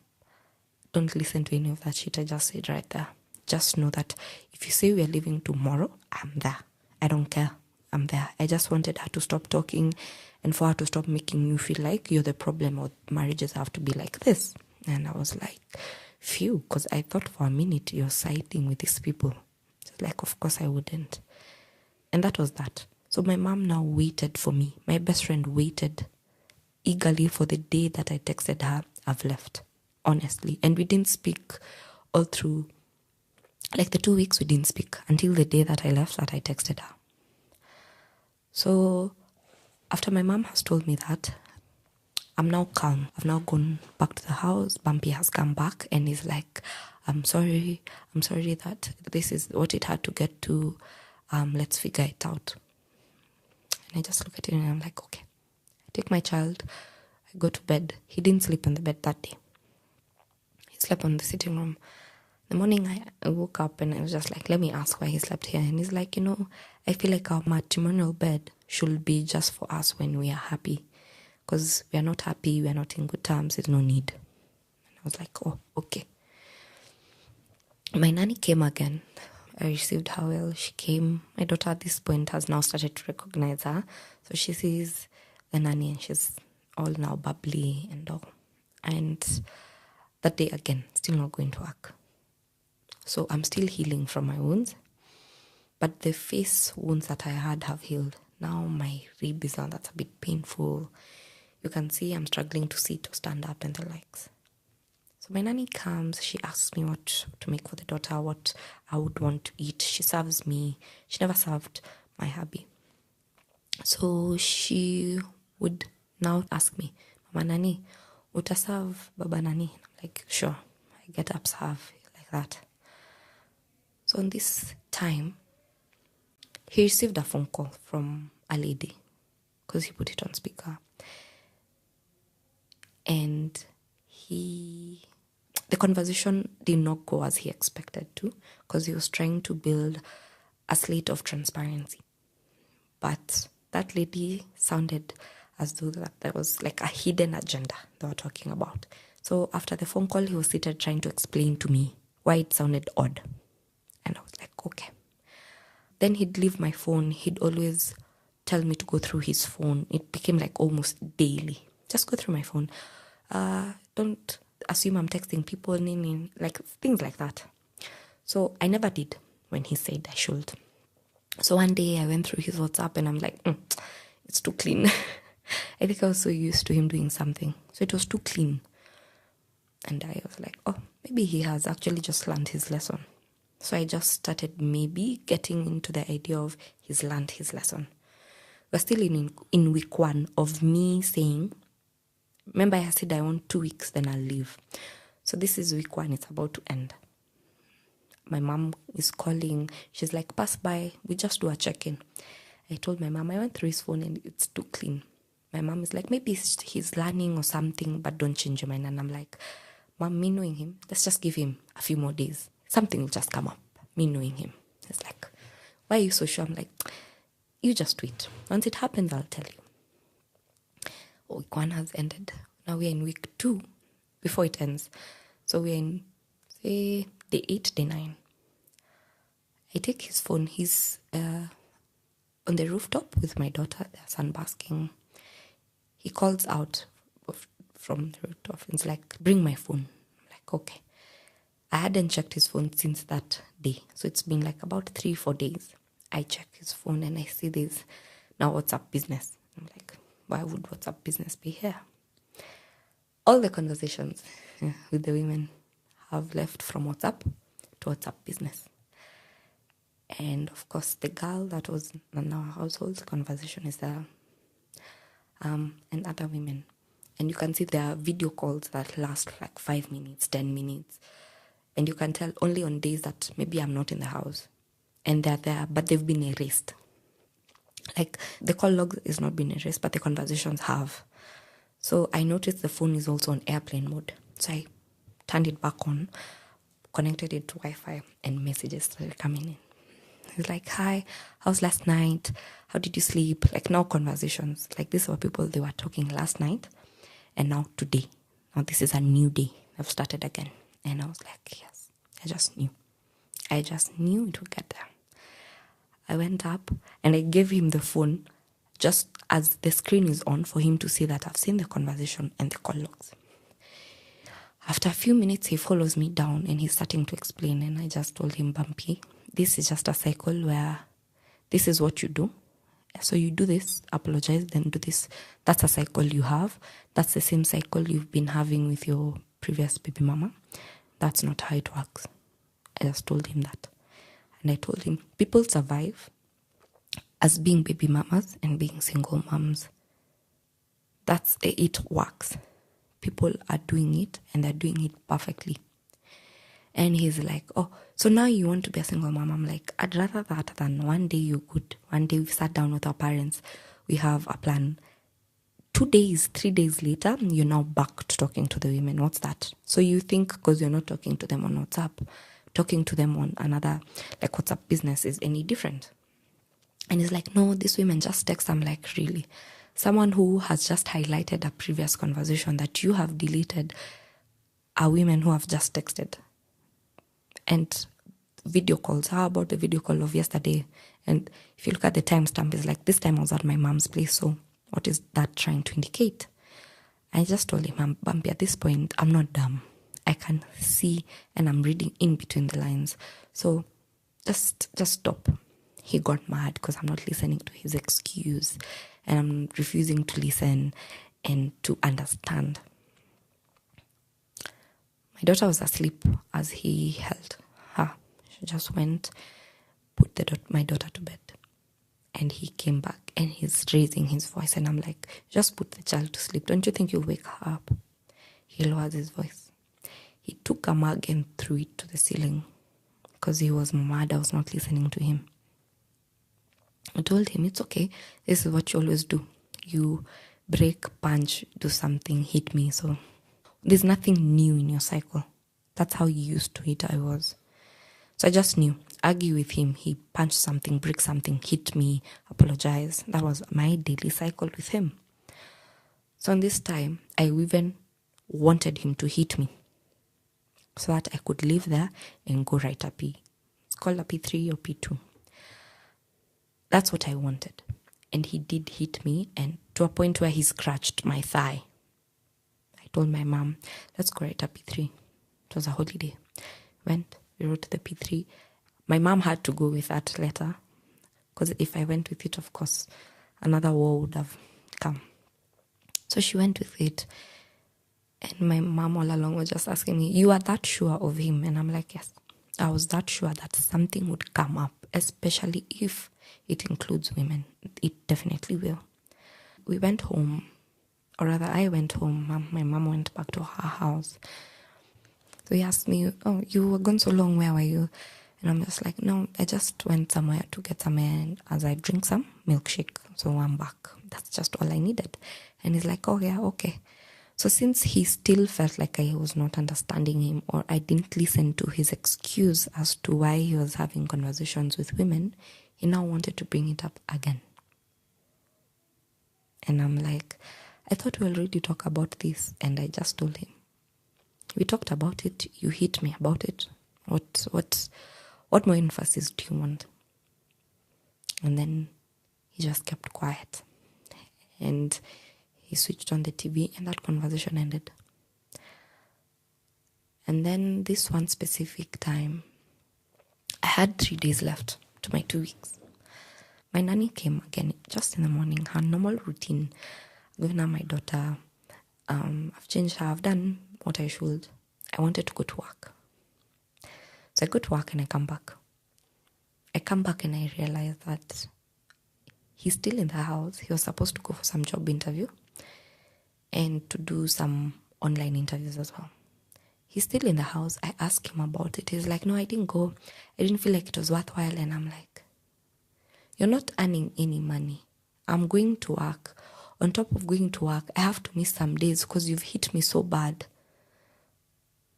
don't listen to any of that shit I just said right there. Just know that if you say we are leaving tomorrow, I'm there. I don't care. I'm there. I just wanted her to stop talking and for her to stop making you feel like you're the problem or marriages have to be like this. And I was like, phew, because I thought for a minute you're siding with these people. It's like, of course I wouldn't. And that was that. So my mom now waited for me. My best friend waited eagerly for the day that I texted her, I've left, honestly. And we didn't speak all through, like the 2 weeks we didn't speak until the day that I left that I texted her. So after my mom has told me that, I'm now calm. I've now gone back to the house. Bumpy has come back and is like, I'm sorry that this is what it had to get to. Let's figure it out. And I just look at it and I'm like, okay. I take my child, I go to bed. He didn't sleep on the bed that day. He slept on the sitting room. In the morning, I woke up and I was just like, let me ask why he slept here. And he's like, I feel like our matrimonial bed should be just for us when we are happy. Because we are not happy, we are not in good terms, there's no need. And I was like, oh, okay. My nanny came again. I received her well. She came. My daughter at this point has now started to recognize her. So she sees the nanny and she's all now bubbly and all. And that day again, still not going to work. So I'm still healing from my wounds. But the face wounds that I had have healed. now my rib is on, that's a bit painful. You can see I'm struggling to sit or stand up and the likes. So my nanny comes, she asks me what to make for the daughter, what I would want to eat. She serves me. She never served my hubby. So she would now ask me, Mama Nani, serve Baba Nani? I'm like, sure. I get up, serve, like that. So on this time, he received a phone call from a lady because he put it on speaker. And the conversation did not go as he expected to, because he was trying to build a slate of transparency. But that lady sounded as though that there was like a hidden agenda they were talking about. So after the phone call, he was seated trying to explain to me why it sounded odd. And I was like, okay. Then he'd leave my phone. He'd always tell me to go through his phone. It became like almost daily. Just go through my phone. Don't assume I'm texting people, like things like that. So I never did when he said I should. So one day I went through his WhatsApp and I'm like, it's too clean. I think I was so used to him doing something. So it was too clean. And I was like, oh, maybe he has actually just learned his lesson. So I just started maybe getting into the idea of he's learned his lesson. We're still in week 1 of me saying, remember I said I want 2 weeks, then I'll leave. So this is week 1, it's about to end. My mom is calling. She's like, pass by, we just do a check-in. I told my mom, I went through his phone and it's too clean. My mom is like, maybe he's learning or something, but don't change your mind. And I'm like, Mom, me knowing him, let's just give him a few more days. Something will just come up, me knowing him. It's like, why are you so sure? I'm like, you just wait. Once it happens, I'll tell you. Week 1 has ended. Now we're in week 2 before it ends. So we're in, say, day 8, day 9. I take his phone. He's on the rooftop with my daughter. They're sunbasking. He calls out from the rooftop and is like, bring my phone. I'm like, okay. I hadn't checked his phone since that day. So it's been like about 3-4 days. I check his phone and I see this. Now WhatsApp business. I'm like, why would WhatsApp business be here? All the conversations with the women have left from WhatsApp to WhatsApp business. And of course, the girl that was in our household conversation is there, and other women. And you can see there are video calls that last like 5 minutes, 10 minutes. And you can tell only on days that maybe I'm not in the house. And they're there, but they've been erased. Like the call log is not been erased, but the conversations have. So I noticed the phone is also on airplane mode. So I turned it back on, connected it to Wi-Fi, and messages started coming in. He's like, hi, how's last night? How did you sleep? Like now conversations. Like these were people, they were talking last night and now today. Now this is a new day. I've started again. And I was like, yes, I just knew. I just knew it would get there. I went up and I gave him the phone just as the screen is on for him to see that I've seen the conversation and the call logs. After a few minutes, he follows me down and he's starting to explain. And I just told him, Bumpy, this is just a cycle where this is what you do. So you do this, apologize, then do this. That's a cycle you have. That's the same cycle you've been having with your previous baby mama. That's not how it works. I just told him that. And I told him, people survive as being baby mamas and being single moms. That's it works. People are doing it and they're doing it perfectly. And he's like, oh, so now you want to be a single mom? I'm like, I'd rather that than one day you're good. One day we've sat down with our parents. We have a plan. 2 days, 3 days later, you're now back to talking to the women. What's that? So you think because you're not talking to them on WhatsApp, talking to them on another, like WhatsApp business is any different? And he's like, no, these women just text. I'm like, really? Someone who has just highlighted a previous conversation that you have deleted are women who have just texted. And video calls, how about the video call of yesterday? And if you look at the timestamp, it's like, this time I was at my mom's place. So what is that trying to indicate? I just told him, Bumpy, at this point, I'm not dumb. I can see and I'm reading in between the lines. So just stop. he got mad because I'm not listening to his excuse and I'm refusing to listen and to understand. My daughter was asleep as he held her. She just went, put my daughter to bed. And he came back and he's raising his voice. And I'm like, just put the child to sleep. Don't you think you'll wake her up? He lowers his voice. He took a mug and threw it to the ceiling because he was mad I was not listening to him. I told him, it's okay. This is what you always do. You break, punch, do something, hit me. So there's nothing new in your cycle. That's how used to it I was. So I just knew. Argue with him. He punched something, break something, hit me, apologize. That was my daily cycle with him. So on this time, I even wanted him to hit me so that I could live there and go write a P. It's called a P3 or P2. That's what I wanted. And he did hit me, and to a point where he scratched my thigh. I told my mom, let's go write a P3. It was a holiday. Went, we wrote the P3. My mom had to go with that letter because if I went with it, of course, another war would have come. So she went with it. And my mom all along was just asking me, you are that sure of him? And I'm like, yes, I was that sure that something would come up, especially if it includes women. It definitely will. We went home, or rather I went home. My mom went back to her house. So he asked me, oh, you were gone so long, where were you? And I'm just like, no, I just went somewhere to get some air and as I drink some milkshake. So I'm back. That's just all I needed. And he's like, oh yeah, okay. So since he still felt like I was not understanding him or I didn't listen to his excuse as to why he was having conversations with women, he now wanted to bring it up again. And I'm like, I thought we already talked about this. And I just told him, we talked about it. You hit me about it. What more emphasis do you want? And then he just kept quiet. And he switched on the TV and that conversation ended. And then this one specific time, I had 3 days left to my 2 weeks. My nanny came again just in the morning, her normal routine. Giving her my daughter, I've changed her, I've done what I should. I wanted to go to work. So I go to work and I come back. I come back and I realize that he's still in the house. He was supposed to go for some job interview and to do some online interviews as well. He's still in the house. I asked him about it. He's like, no, I didn't go. I didn't feel like it was worthwhile. And I'm like, you're not earning any money. I'm going to work. On top of going to work, I have to miss some days because you've hit me so bad.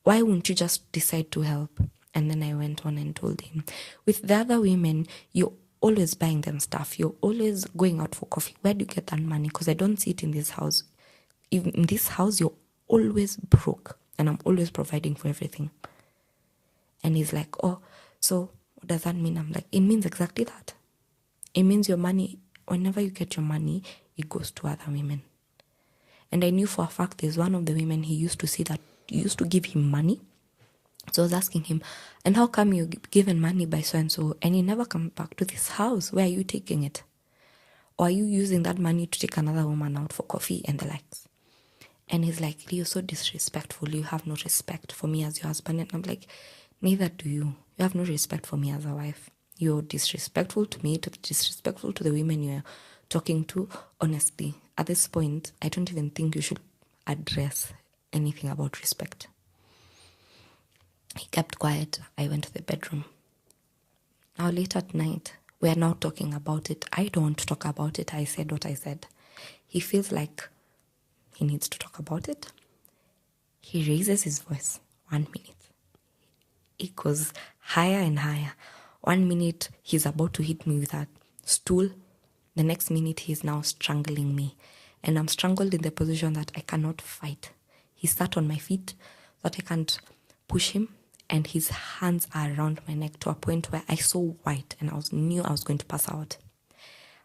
Why wouldn't you just decide to help? And then I went on and told him, with the other women, you're always buying them stuff. You're always going out for coffee. Where do you get that money? Because I don't see it in this house. Even in this house, you're always broke. And I'm always providing for everything. And he's like, oh, so what does that mean? I'm like, it means exactly that. It means your money, whenever you get your money, it goes to other women. And I knew for a fact there's one of the women he used to see that used to give him money. So I was asking him, and how come you're given money by so-and-so and you never come back to this house? Where are you taking it? Or are you using that money to take another woman out for coffee and the likes? And he's like, you're so disrespectful. You have no respect for me as your husband. And I'm like, neither do you. You have no respect for me as a wife. You're disrespectful to me, disrespectful to the women you're talking to. Honestly, at this point, I don't even think you should address anything about respect. He kept quiet. I went to the bedroom. Now late at night, we are now talking about it. I don't want to talk about it. I said what I said. He feels like he needs to talk about it. He raises his voice 1 minute. It goes higher and higher. 1 minute, he's about to hit me with a stool. The next minute, he's now strangling me. And I'm strangled in the position that I cannot fight. He sat on my feet so that I can't push him. And his hands are around my neck to a point where I saw white and knew I was going to pass out.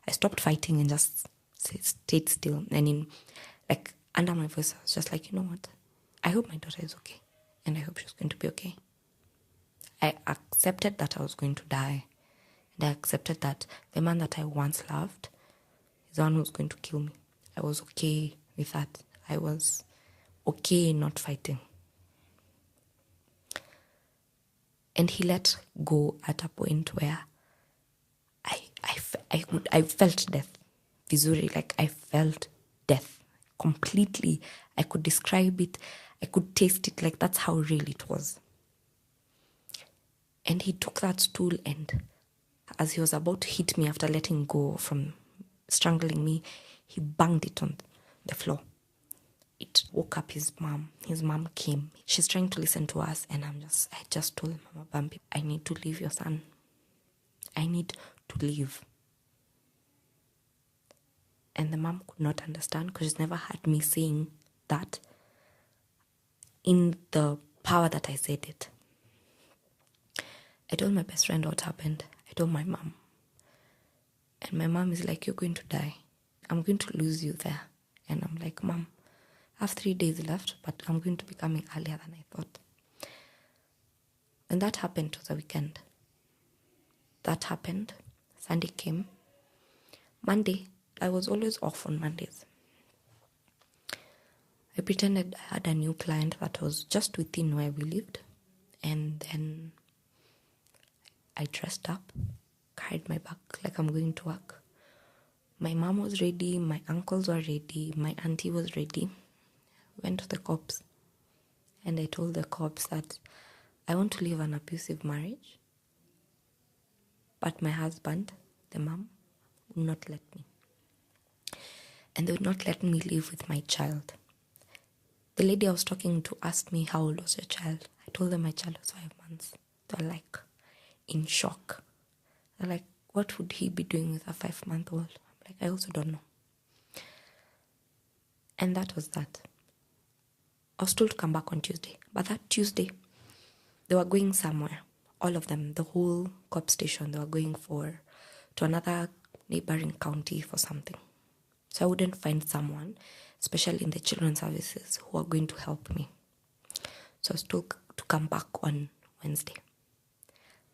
I stopped fighting and just stayed still. And under my voice, I was just like, you know what? I hope my daughter is okay. And I hope she's going to be okay. I accepted that I was going to die. And I accepted that the man that I once loved is the one who's going to kill me. I was okay with that. I was okay not fighting. And he let go at a point where I felt death. Vizuri, like I felt death completely. I could describe it. I could taste it. Like that's how real it was. And he took that stool, and as he was about to hit me after letting go from strangling me, he banged it on the floor. It woke up his mom. His mom came. She's trying to listen to us, and I just told Mama Bumpy, I need to leave your son. I need to leave. And the mom could not understand because she's never had me saying that in the power that I said it. I told my best friend what happened. I told my mom. And my mom is like, you're going to die. I'm going to lose you there. And I'm like, Mom, I have 3 days left, but I'm going to be coming earlier than I thought. And that happened to the weekend. That happened. Sunday came. Monday, I was always off on Mondays. I pretended I had a new client that was just within where we lived. And then I dressed up, carried my bag like I'm going to work. My mom was ready, my uncles were ready, my auntie was ready. Went to the cops. And I told the cops that I want to leave an abusive marriage. But my husband, the mom, would not let me. And they would not let me live with my child. The lady I was talking to asked me, how old was your child? I told them my child was 5 months. They were like, in shock. They're like, what would he be doing with a 5-month-old? I'm like, I also don't know. And that was that. I was told to come back on Tuesday. But that Tuesday, they were going somewhere. All of them, the whole cop station, they were going to another neighboring county for something. So I wouldn't find someone, especially in the children's services, who are going to help me. So I was told to come back on Wednesday.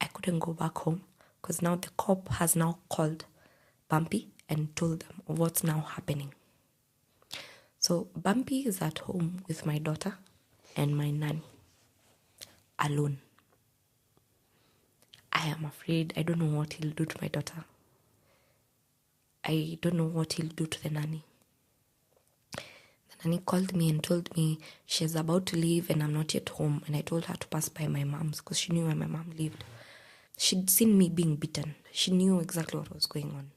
I couldn't go back home because now the cop has now called Bumpy and told them of what's now happening. So Bumpy is at home with my daughter and my nanny, alone. I am afraid. I don't know what he'll do to my daughter. I don't know what he'll do to the nanny. The nanny called me and told me she's about to leave and I'm not yet home. And I told her to pass by my mom's because she knew where my mom lived. She'd seen me being beaten. She knew exactly what was going on.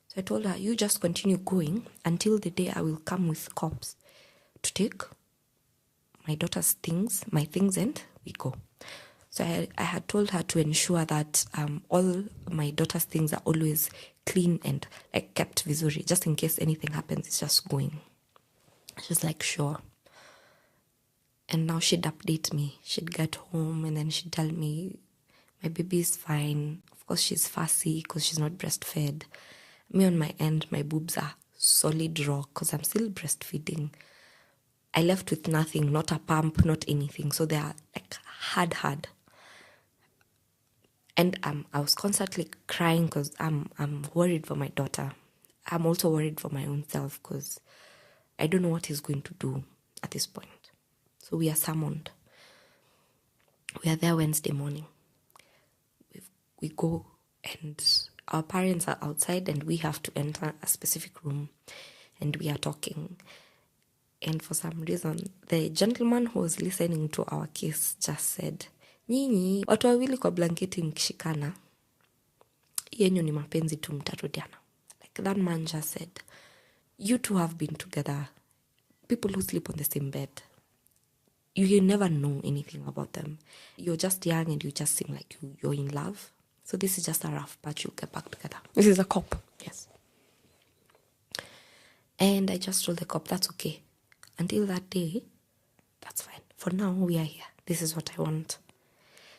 So I told her, you just continue going until the day I will come with cops to take my daughter's things, my things, and we go. So I had told her to ensure that all my daughter's things are always clean and like kept vizuri, just in case anything happens, it's just going. She's like, sure. And now she'd update me. She'd get home and then she'd tell me, my baby is fine. Of course, she's fussy because she's not breastfed. Me on my end, my boobs are solid raw because I'm still breastfeeding. I left with nothing, not a pump, not anything. So they are like hard. And I was constantly crying because I'm worried for my daughter. I'm also worried for my own self because I don't know what he's going to do at this point. So we are summoned. We are there Wednesday morning. We go and our parents are outside and we have to enter a specific room and we are talking. And for some reason, the gentleman who was listening to our case just said, nyinyi, watu wawili kwa blanketi mkishikana, yenyu ni mapenzi tu mtarudiana. Like that man just said, you two have been together. People who sleep on the same bed. You never know anything about them. You're just young and you just seem like you're in love. So this is just a rough patch, you'll get back together. This is a cop. Yes. And I just told the cop, that's okay. Until that day, that's fine. For now, we are here. This is what I want.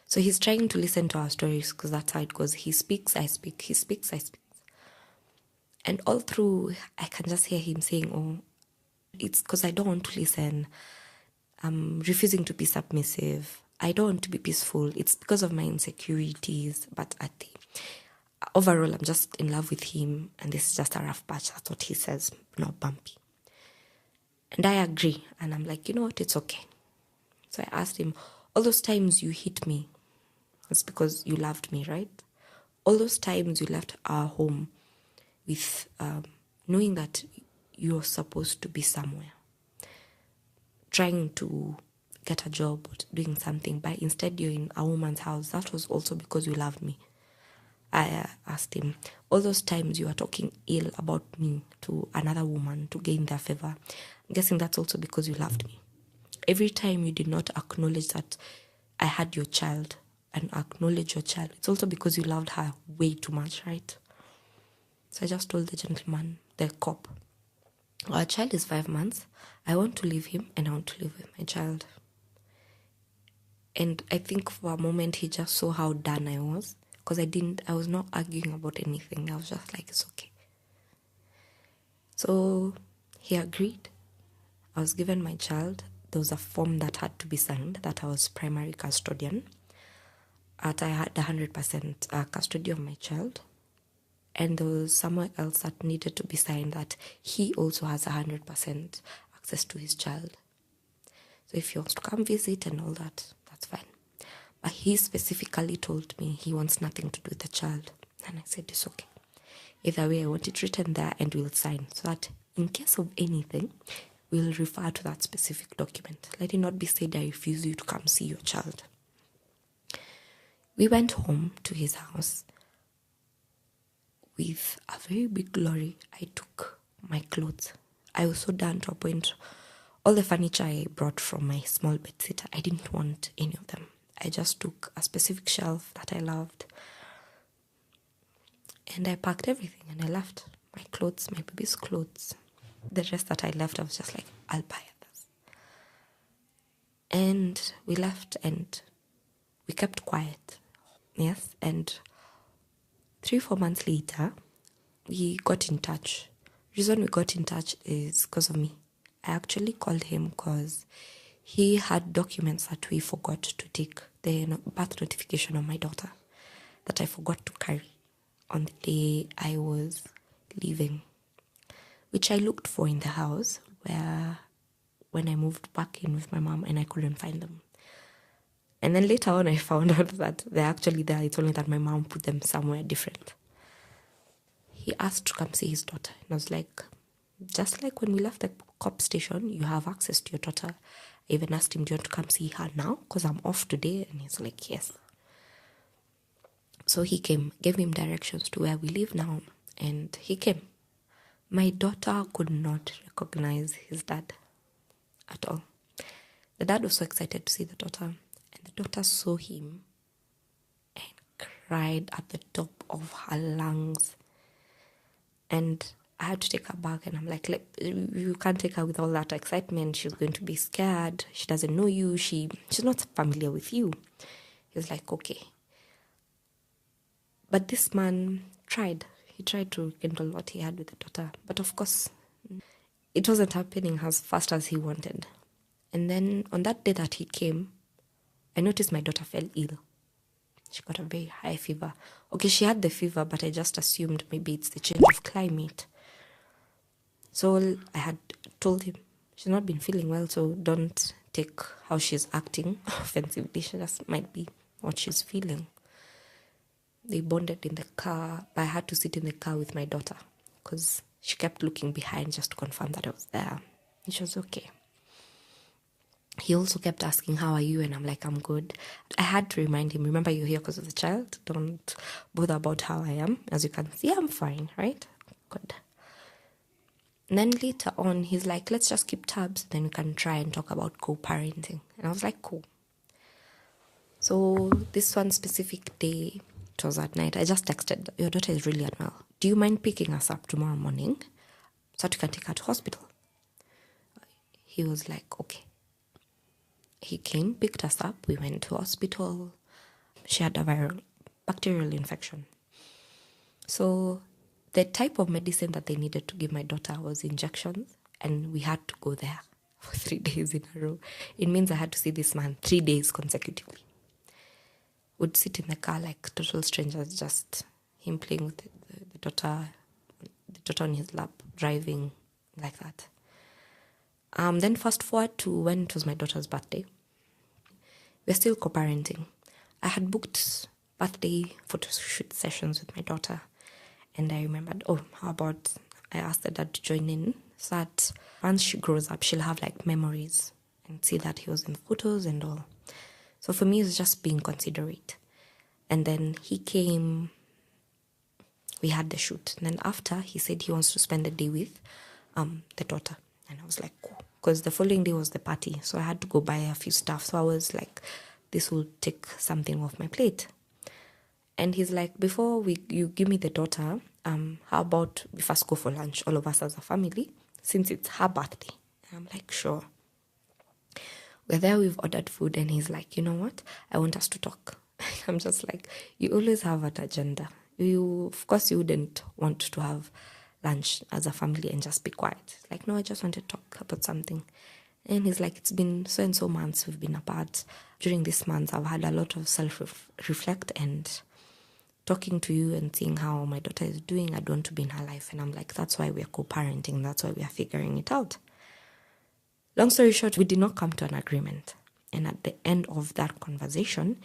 So he's trying to listen to our stories because that's how it goes. He speaks, I speak. He speaks, I speak. And all through, I can just hear him saying, oh, it's because I don't want to listen. I'm refusing to be submissive. I don't want to be peaceful. It's because of my insecurities. But overall, I'm just in love with him, and this is just a rough patch. That's what he says, not bumpy. And I agree. And I'm like, you know what? It's okay. So I asked him, all those times you hit me, it's because you loved me, right? All those times you left our home with knowing that you're supposed to be somewhere, trying to get a job, doing something, but instead you're in a woman's house. That was also because you loved me. I asked him, all those times you were talking ill about me to another woman to gain their favor, I'm guessing that's also because you loved me. Every time you did not acknowledge that I had your child and acknowledge your child, it's also because you loved her way too much, right? So I just told the gentleman, the cop, our child is 5 months. I want to leave him and I want to live with my child. And I think for a moment he just saw how done I was, because I was not arguing about anything. I was just like, it's okay. So he agreed. I was given my child. There was a form that had to be signed that I was primary custodian. I had 100% custody of my child. And there was somewhere else that needed to be signed that he also has 100% access to his child. So if he wants to come visit and all that, that's fine. But he specifically told me he wants nothing to do with the child. And I said, it's okay. Either way, I want it written there and we'll sign. So that in case of anything, we'll refer to that specific document. Let it not be said, I refuse you to come see your child. We went home to his house. With a very big lorry, I took my clothes. I was so done to a point. All the furniture I brought from my small bedsitter, I didn't want any of them. I just took a specific shelf that I loved. And I packed everything and I left. My clothes, my baby's clothes. The rest that I left, I was just like, I'll buy others. And we left and we kept quiet. Yes, and 3-4 months later, we got in touch. The reason we got in touch is because of me. I actually called him because he had documents that we forgot to take, the birth notification of my daughter, that I forgot to carry on the day I was leaving, which I looked for in the house when I moved back in with my mom, and I couldn't find them. And then later on, I found out that they're actually there. It's only that my mom put them somewhere different. He asked to come see his daughter. And I was like, just like when we left the cop station, you have access to your daughter. I even asked him, do you want to come see her now? Because I'm off today. And he's like, yes. So he came, gave him directions to where we live now. And he came. My daughter could not recognize his dad at all. The dad was so excited to see the daughter. The daughter saw him and cried at the top of her lungs. And I had to take her back, and I'm like, you can't take her with all that excitement. She's going to be scared. She doesn't know you. She's not familiar with you. He was like, okay. But this man tried. He tried to rekindle what he had with the daughter. But of course, it wasn't happening as fast as he wanted. And then on that day that he came, I noticed my daughter fell ill. She got a very high fever. Okay, she had the fever, but I just assumed maybe it's the change of climate. So I had told him, she's not been feeling well, so don't take how she's acting offensively. She just might be what she's feeling. They bonded in the car, but I had to sit in the car with my daughter because she kept looking behind just to confirm that I was there. And she was okay. He also kept asking, how are you? And I'm like, I'm good. I had to remind him, remember, you're here because of the child. Don't bother about how I am. As you can see, I'm fine, right? Good. And then later on, he's like, let's just keep tabs. Then we can try and talk about co-parenting. And I was like, cool. So this one specific day, it was at night, I just texted, your daughter is really unwell. Do you mind picking us up tomorrow morning so that you can take her to hospital? He was like, okay. He came, picked us up, we went to hospital. She had a bacterial infection. So the type of medicine that they needed to give my daughter was injections, and we had to go there for 3 days in a row. It means I had to see this man 3 days consecutively. Would sit in the car like total strangers, just him playing with the daughter on his lap, driving like that. Then fast forward to when it was my daughter's birthday. We're still co-parenting. I had booked birthday photo shoot sessions with my daughter. And I remembered, how about I asked the dad to join in so that once she grows up, she'll have like memories and see that he was in photos and all. So for me, it's just being considerate. And then he came, we had the shoot. And then after, he said he wants to spend the day with the daughter. And I was like, cool. Because the following day was the party. So I had to go buy a few stuff. So I was like, this will take something off my plate. And he's like, before you give me the daughter, how about we first go for lunch, all of us as a family, since it's her birthday? And I'm like, sure. We're there, we've ordered food, and he's like, you know what? I want us to talk. I'm just like, you always have an agenda. Of course, you wouldn't want to have lunch as a family and just be quiet. Like, no, I just want to talk about something. And he's like, it's been so and so months we've been apart. During this month, I've had a lot of self-reflect and talking to you and seeing how my daughter is doing. I don't want to be in her life. And I'm like, that's why we are co-parenting. That's why we are figuring it out. Long story short, we did not come to an agreement. And at the end of that conversation,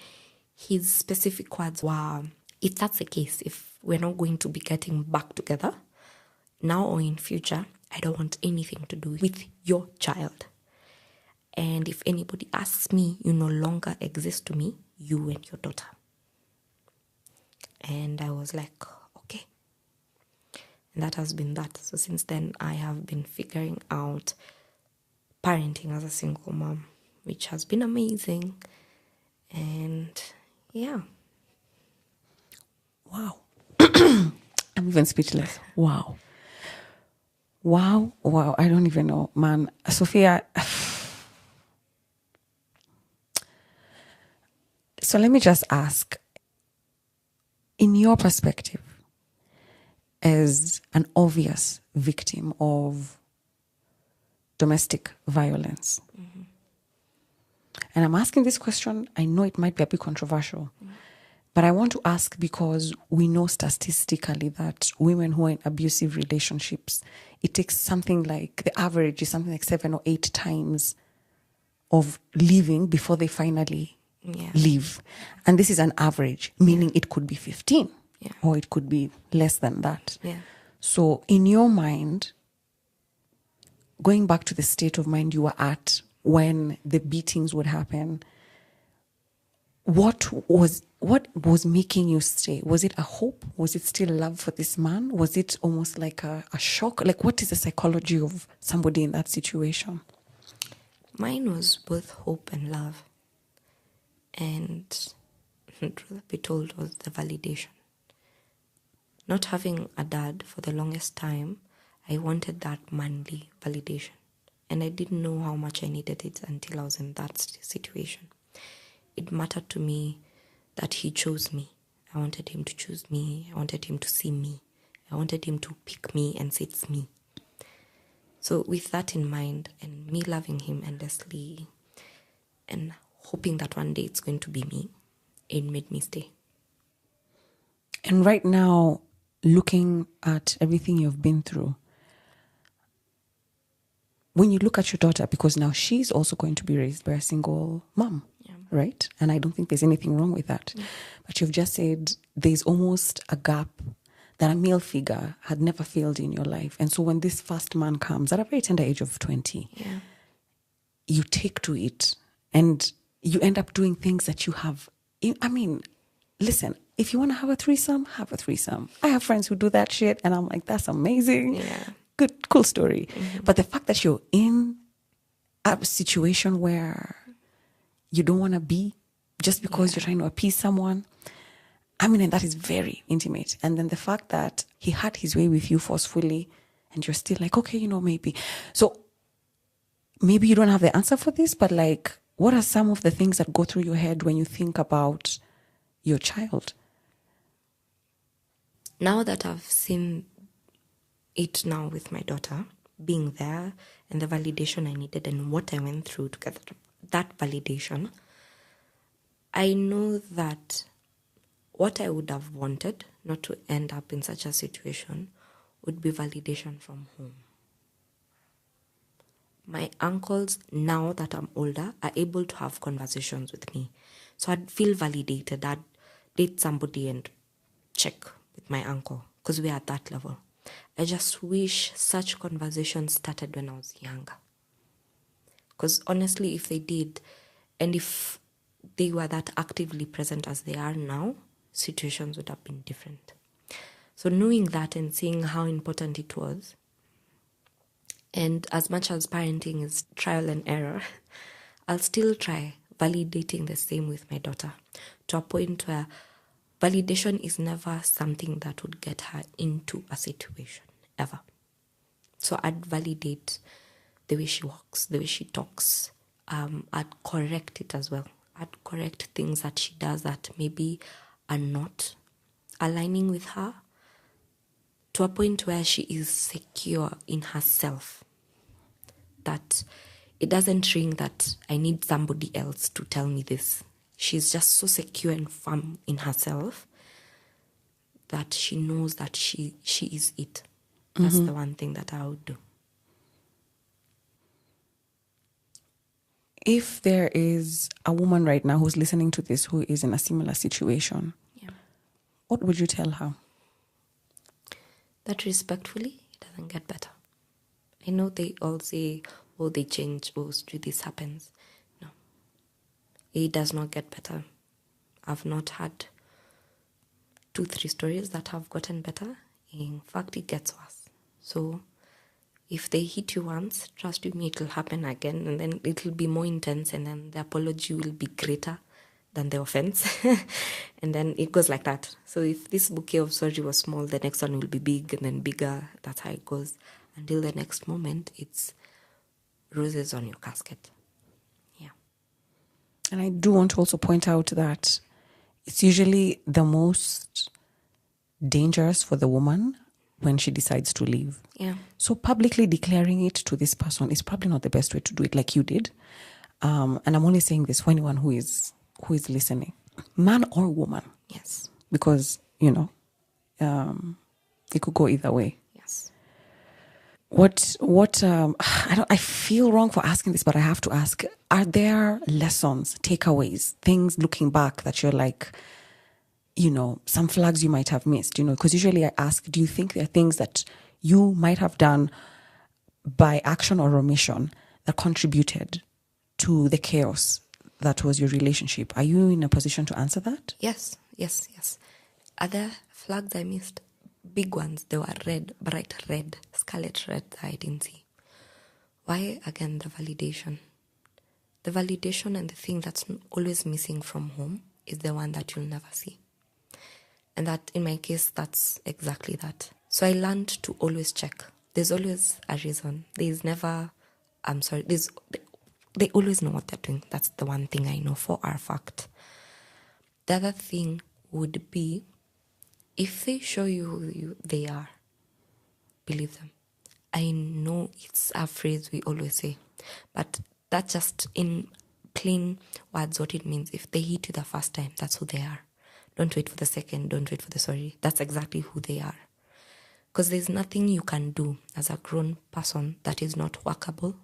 his specific words were, if that's the case, if we're not going to be getting back together, now or in future, I don't want anything to do with your child. And if anybody asks me, you no longer exist to me, you and your daughter. And I was like, okay. And that has been that. So since then, I have been figuring out parenting as a single mom, which has been amazing. And yeah. Wow. I'm even speechless. Wow. I don't even know, man. Sophia. So let me just ask, in your perspective, as an obvious victim of domestic violence, and I'm asking this question, I know it might be a bit controversial, but I want to ask because we know statistically that women who are in abusive relationships, it takes something like, the average is something like 7 or 8 times of leaving before they finally leave. And this is an average, meaning it could be 15 or it could be less than that. Yeah. So in your mind, going back to the state of mind you were at when the beatings would happen, what was making you stay? Was it a hope? Was it still love for this man? Was it almost like a shock? Like, what is the psychology of somebody in that situation? Mine was both hope and love. And truth be told, was the validation. Not having a dad for the longest time, I wanted that manly validation. And I didn't know how much I needed it until I was in that situation. It mattered to me that he chose me. I wanted him to choose me. I wanted him to see me. I wanted him to pick me and say it's me. So with that in mind, and me loving him endlessly, and hoping that one day it's going to be me, it made me stay. And right now, looking at everything you've been through, when you look at your daughter, because now she's also going to be raised by a single mom, right? And I don't think there's anything wrong with that. But you've just said there's almost a gap that a male figure had never filled in your life. And so when this first man comes at a very tender age of 20, you take to it and you end up doing things that you have. I mean, listen, if you want to have a threesome, have a threesome. I have friends who do that shit and I'm like, that's amazing. Yeah. Good, cool story. But the fact that you're in a situation where you don't want to be just because you're trying to appease someone, I mean, and that is very intimate. And then the fact that he had his way with you forcefully and you're still like, okay, maybe. So maybe you don't have the answer for this, but like, what are some of the things that go through your head when you think about your child? Now that I've seen it now with my daughter, being there and the validation I needed and what I went through to get that validation, I know that what I would have wanted not to end up in such a situation would be validation from home. My uncles, now that I'm older, are able to have conversations with me. So I'd feel validated. I'd date somebody and check with my uncle because we're at that level. I just wish such conversations started when I was younger. Because honestly, if they did, and if they were that actively present as they are now, situations would have been different. So knowing that and seeing how important it was, and as much as parenting is trial and error, I'll still try validating the same with my daughter to a point where validation is never something that would get her into a situation, ever. So I'd validate the way she walks, the way she talks. I'd correct it as well. I'd correct things that she does that maybe are not aligning with her, to a point where she is secure in herself. That it doesn't ring that I need somebody else to tell me this. She's just so secure and firm in herself that she knows that she is it. That's the one thing that I would do. If there is a woman right now who's listening to this who is in a similar situation, what would you tell her? That respectfully, it doesn't get better. I know they all say, oh, they change, oh, this happens. No. It does not get better. I've not had 2-3 stories that have gotten better. In fact, it gets worse. So if they hit you once, trust me, it will happen again, and then it will be more intense, and then the apology will be greater than the offense. And then it goes like that. So if this bouquet of sorry was small, the next one will be big and then bigger. That's how it goes. Until the next moment, it's roses on your casket. Yeah. And I do want to also point out that it's usually the most dangerous for the woman when she decides to leave. Yeah. So publicly declaring it to this person is probably not the best way to do it, like you did. And I'm only saying this for anyone who is listening, man or woman. Yes. Because, it could go either way. Yes. I feel wrong for asking this, but I have to ask, are there lessons, takeaways, things looking back that you're like, some flags you might have missed, because usually I ask, do you think there are things that you might have done by action or omission that contributed to the chaos that was your relationship? Are you in a position to answer that? Yes. Are there flags I missed? Big ones. They were red, bright red, scarlet red that I didn't see. Why? Again, the validation. The validation, and the thing that's always missing from home is the one that you'll never see. And that, in my case, that's exactly that. So I learned to always check. There's always a reason. There's never, I'm sorry, they always know what they're doing. That's the one thing I know for a fact. The other thing would be, if they show you who they are, believe them. I know it's a phrase we always say, but that's just in plain words what it means. If they hit you the first time, that's who they are. Don't wait for the second, don't wait for the sorry. That's exactly who they are. Because there's nothing you can do as a grown person that is not workable,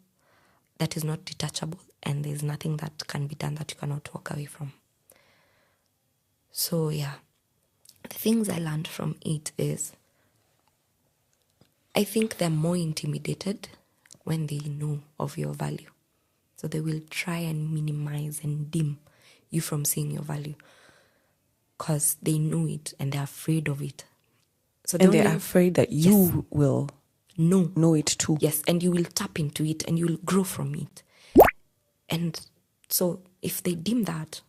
that is not detachable, and there's nothing that can be done that you cannot walk away from. So yeah, the things I learned from it is, I think they're more intimidated when they know of your value. So they will try and minimize and dim you from seeing your value because they know it and they're afraid of it. So they're afraid that you will know it too. Yes, and you will tap into it and you will grow from it. And so if they dim that,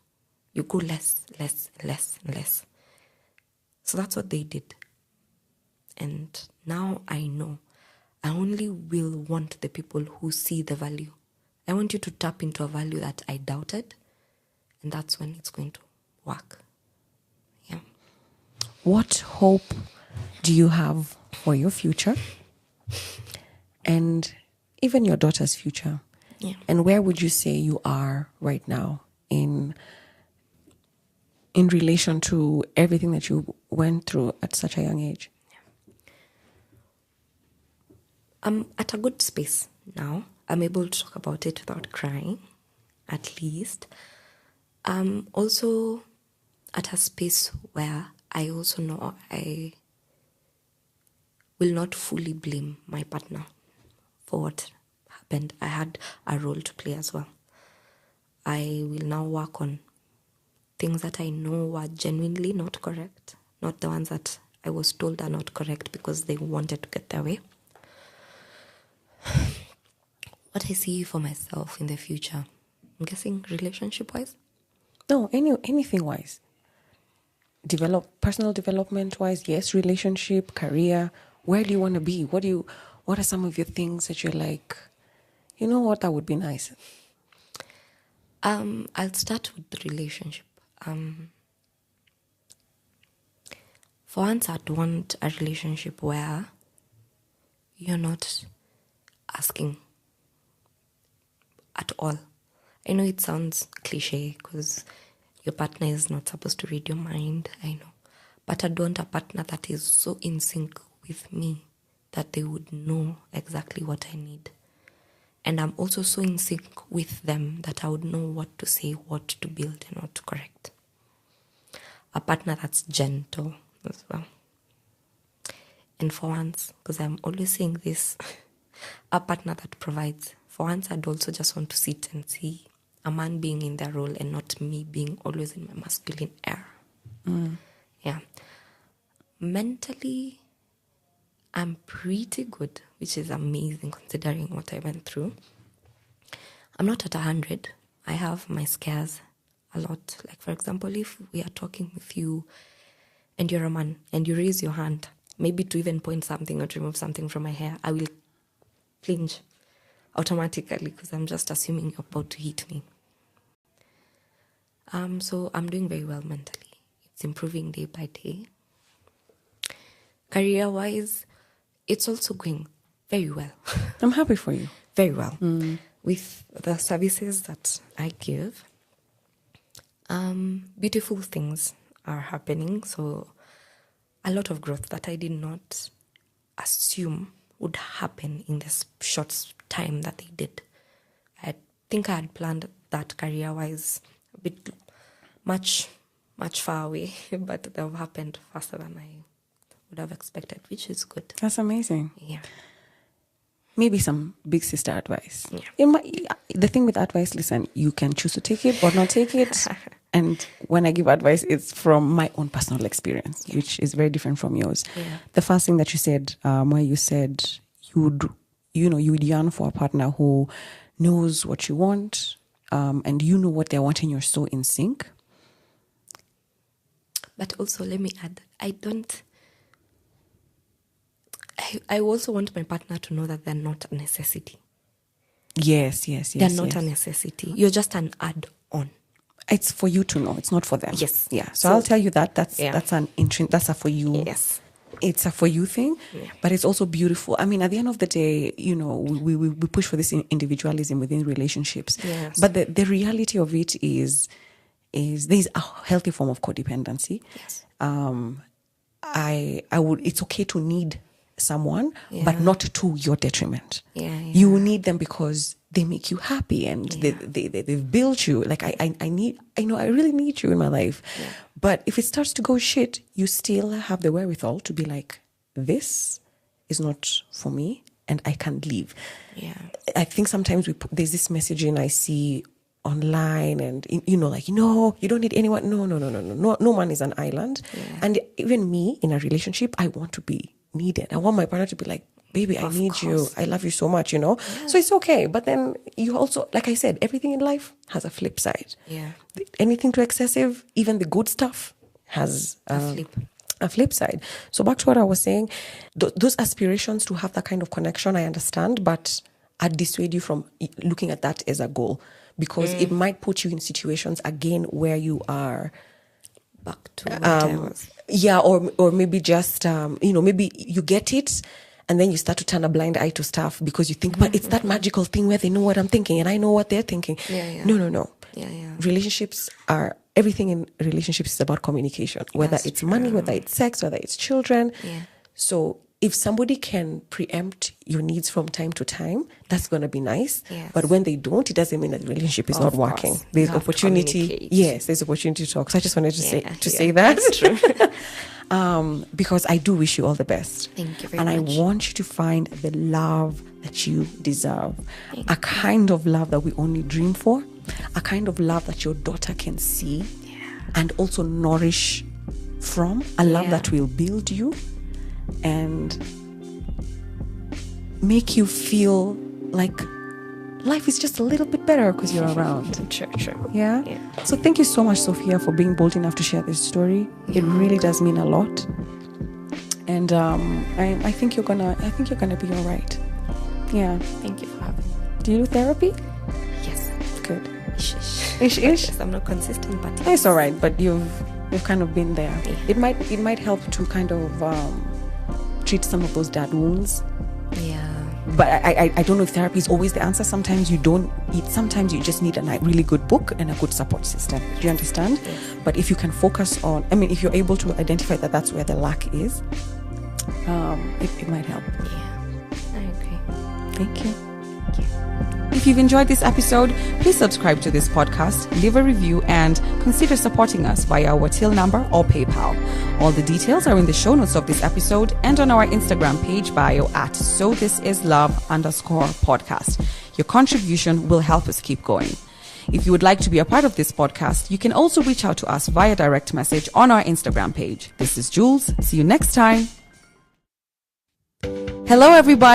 you go less. So that's what they did. And now I know I only will want the people who see the value. I want you to tap into a value that I doubted, and that's when it's going to work. Yeah. What hope do you have for your future and even your daughter's future? Yeah. And where would you say you are right now in in relation to everything that you went through at such a young age? I'm at a good space now. I'm able to talk about it without crying, at least. I'm also at a space where I also know I will not fully blame my partner for what happened. I had a role to play as well. I will now work on things that I know were genuinely not correct, not the ones that I was told are not correct because they wanted to get their way. What I see for myself in the future, I'm guessing relationship-wise? No, anything wise. Personal development wise, yes. Relationship, career. Where do you want to be? What are some of your things that you're like, you know what, that would be nice? I'll start with the relationship. For once, I'd want a relationship where you're not asking at all. I know it sounds cliche because your partner is not supposed to read your mind, I know. But I'd want a partner that is so in sync with me that they would know exactly what I need. And I'm also so in sync with them that I would know what to say, what to build, and what to correct. A partner that's gentle as well. And for once, because I'm always saying this, a partner that provides. For once, I'd also just want to sit and see a man being in their role and not me being always in my masculine air. Yeah. Mentally, I'm pretty good, which is amazing considering what I went through. I'm not at 100. I have my scares a lot. Like, for example, if we are talking with you and you're a man and you raise your hand, maybe to even point something or to remove something from my hair, I will flinch automatically because I'm just assuming you're about to hit me. So I'm doing very well mentally. It's improving day by day. Career-wise, it's also going very well. I'm happy for you. Very well. With the services that I give, beautiful things are happening. So a lot of growth that I did not assume would happen in this short time that they did. I think I had planned that career-wise a bit much far away, but they have happened faster than I would have expected, which is good. That's amazing. Yeah. Maybe some big sister advice. Yeah. The thing with advice, listen, you can choose to take it or not take it. And when I give advice, it's from my own personal experience, which is very different from yours. Yeah. The first thing that you said, where you said you would yearn for a partner who knows what you want, and you know what they're wanting. You're so in sync. But also, let me add, I also want my partner to know that they're not a necessity. Yes. They're not a necessity. You're just an add-on. It's for you to know. It's not for them. Yes. Yeah. So I'll tell you that's a for you. Yes. It's a for you thing, Yeah. but it's also beautiful. I mean, at the end of the day, we push for this individualism within relationships. Yes. But the reality of it is there's a healthy form of codependency. Yes. It's okay to need someone, Yeah. but not to your detriment. Yeah. You need them because they make you happy and they've built you. Like I really need you in my life. Yeah. But if it starts to go shit, you still have the wherewithal to be like, this is not for me and I can't leave. Yeah. I think sometimes there's this messaging I see online and you don't need anyone. No man is an island. Yeah. And even me in a relationship, I want to be needed. I want my partner to be like, baby, I need you. I love you so much, Yeah. So it's okay. But then you also, like I said, everything in life has a flip side. Yeah. Anything too excessive, even the good stuff has a flip side. So back to what I was saying, those aspirations to have that kind of connection, I understand, but I'd dissuade you from looking at that as a goal because it might put you in situations again where you are back to what I was. Yeah, or maybe just maybe you get it and then you start to turn a blind eye to stuff because you think, but it's that magical thing where they know what I'm thinking and I know what they're thinking. Yeah. No. relationships are, everything in relationships is about communication, whether it's money, whether it's sex, whether it's children. So if somebody can preempt your needs from time to time, that's going to be nice. But when they don't, it doesn't mean that the relationship is not working. There's opportunity. Yes, there's opportunity to talk. So I just wanted to say that. That's true. Because I do wish you all the best. Thank you very much. And I want you to find the love that you deserve. A kind of love that we only dream for. A kind of love that your daughter can see and also nourish from. A love that will build you and make you feel like life is just a little bit better because you're around. True. Yeah? So thank you so much, Sophia, for being bold enough to share this story. It really does mean a lot. And I think you're gonna be all right. Yeah. Thank you for having me. Do you do therapy? Yes. Good. Ish. Ish. I'm not consistent, but yes. It's all right. But you've kind of been there. It might help to kind of treat some of those dad wounds. Yeah. But I don't know if therapy is always the answer. Sometimes you don't. Sometimes you just need a really good book and a good support system. Do you understand? Yes. But if you can focus on, if you're able to identify that that's where the lack is, it might help. Yeah, I agree. Thank you. If you've enjoyed this episode, please subscribe to this podcast, leave a review, and consider supporting us via our till number or PayPal. All the details are in the show notes of this episode and on our Instagram page bio at sothislove_podcast. Your contribution will help us keep going. If you would like to be a part of this podcast, you can also reach out to us via direct message on our Instagram page. This is Jules. See you next time. Hello, everybody.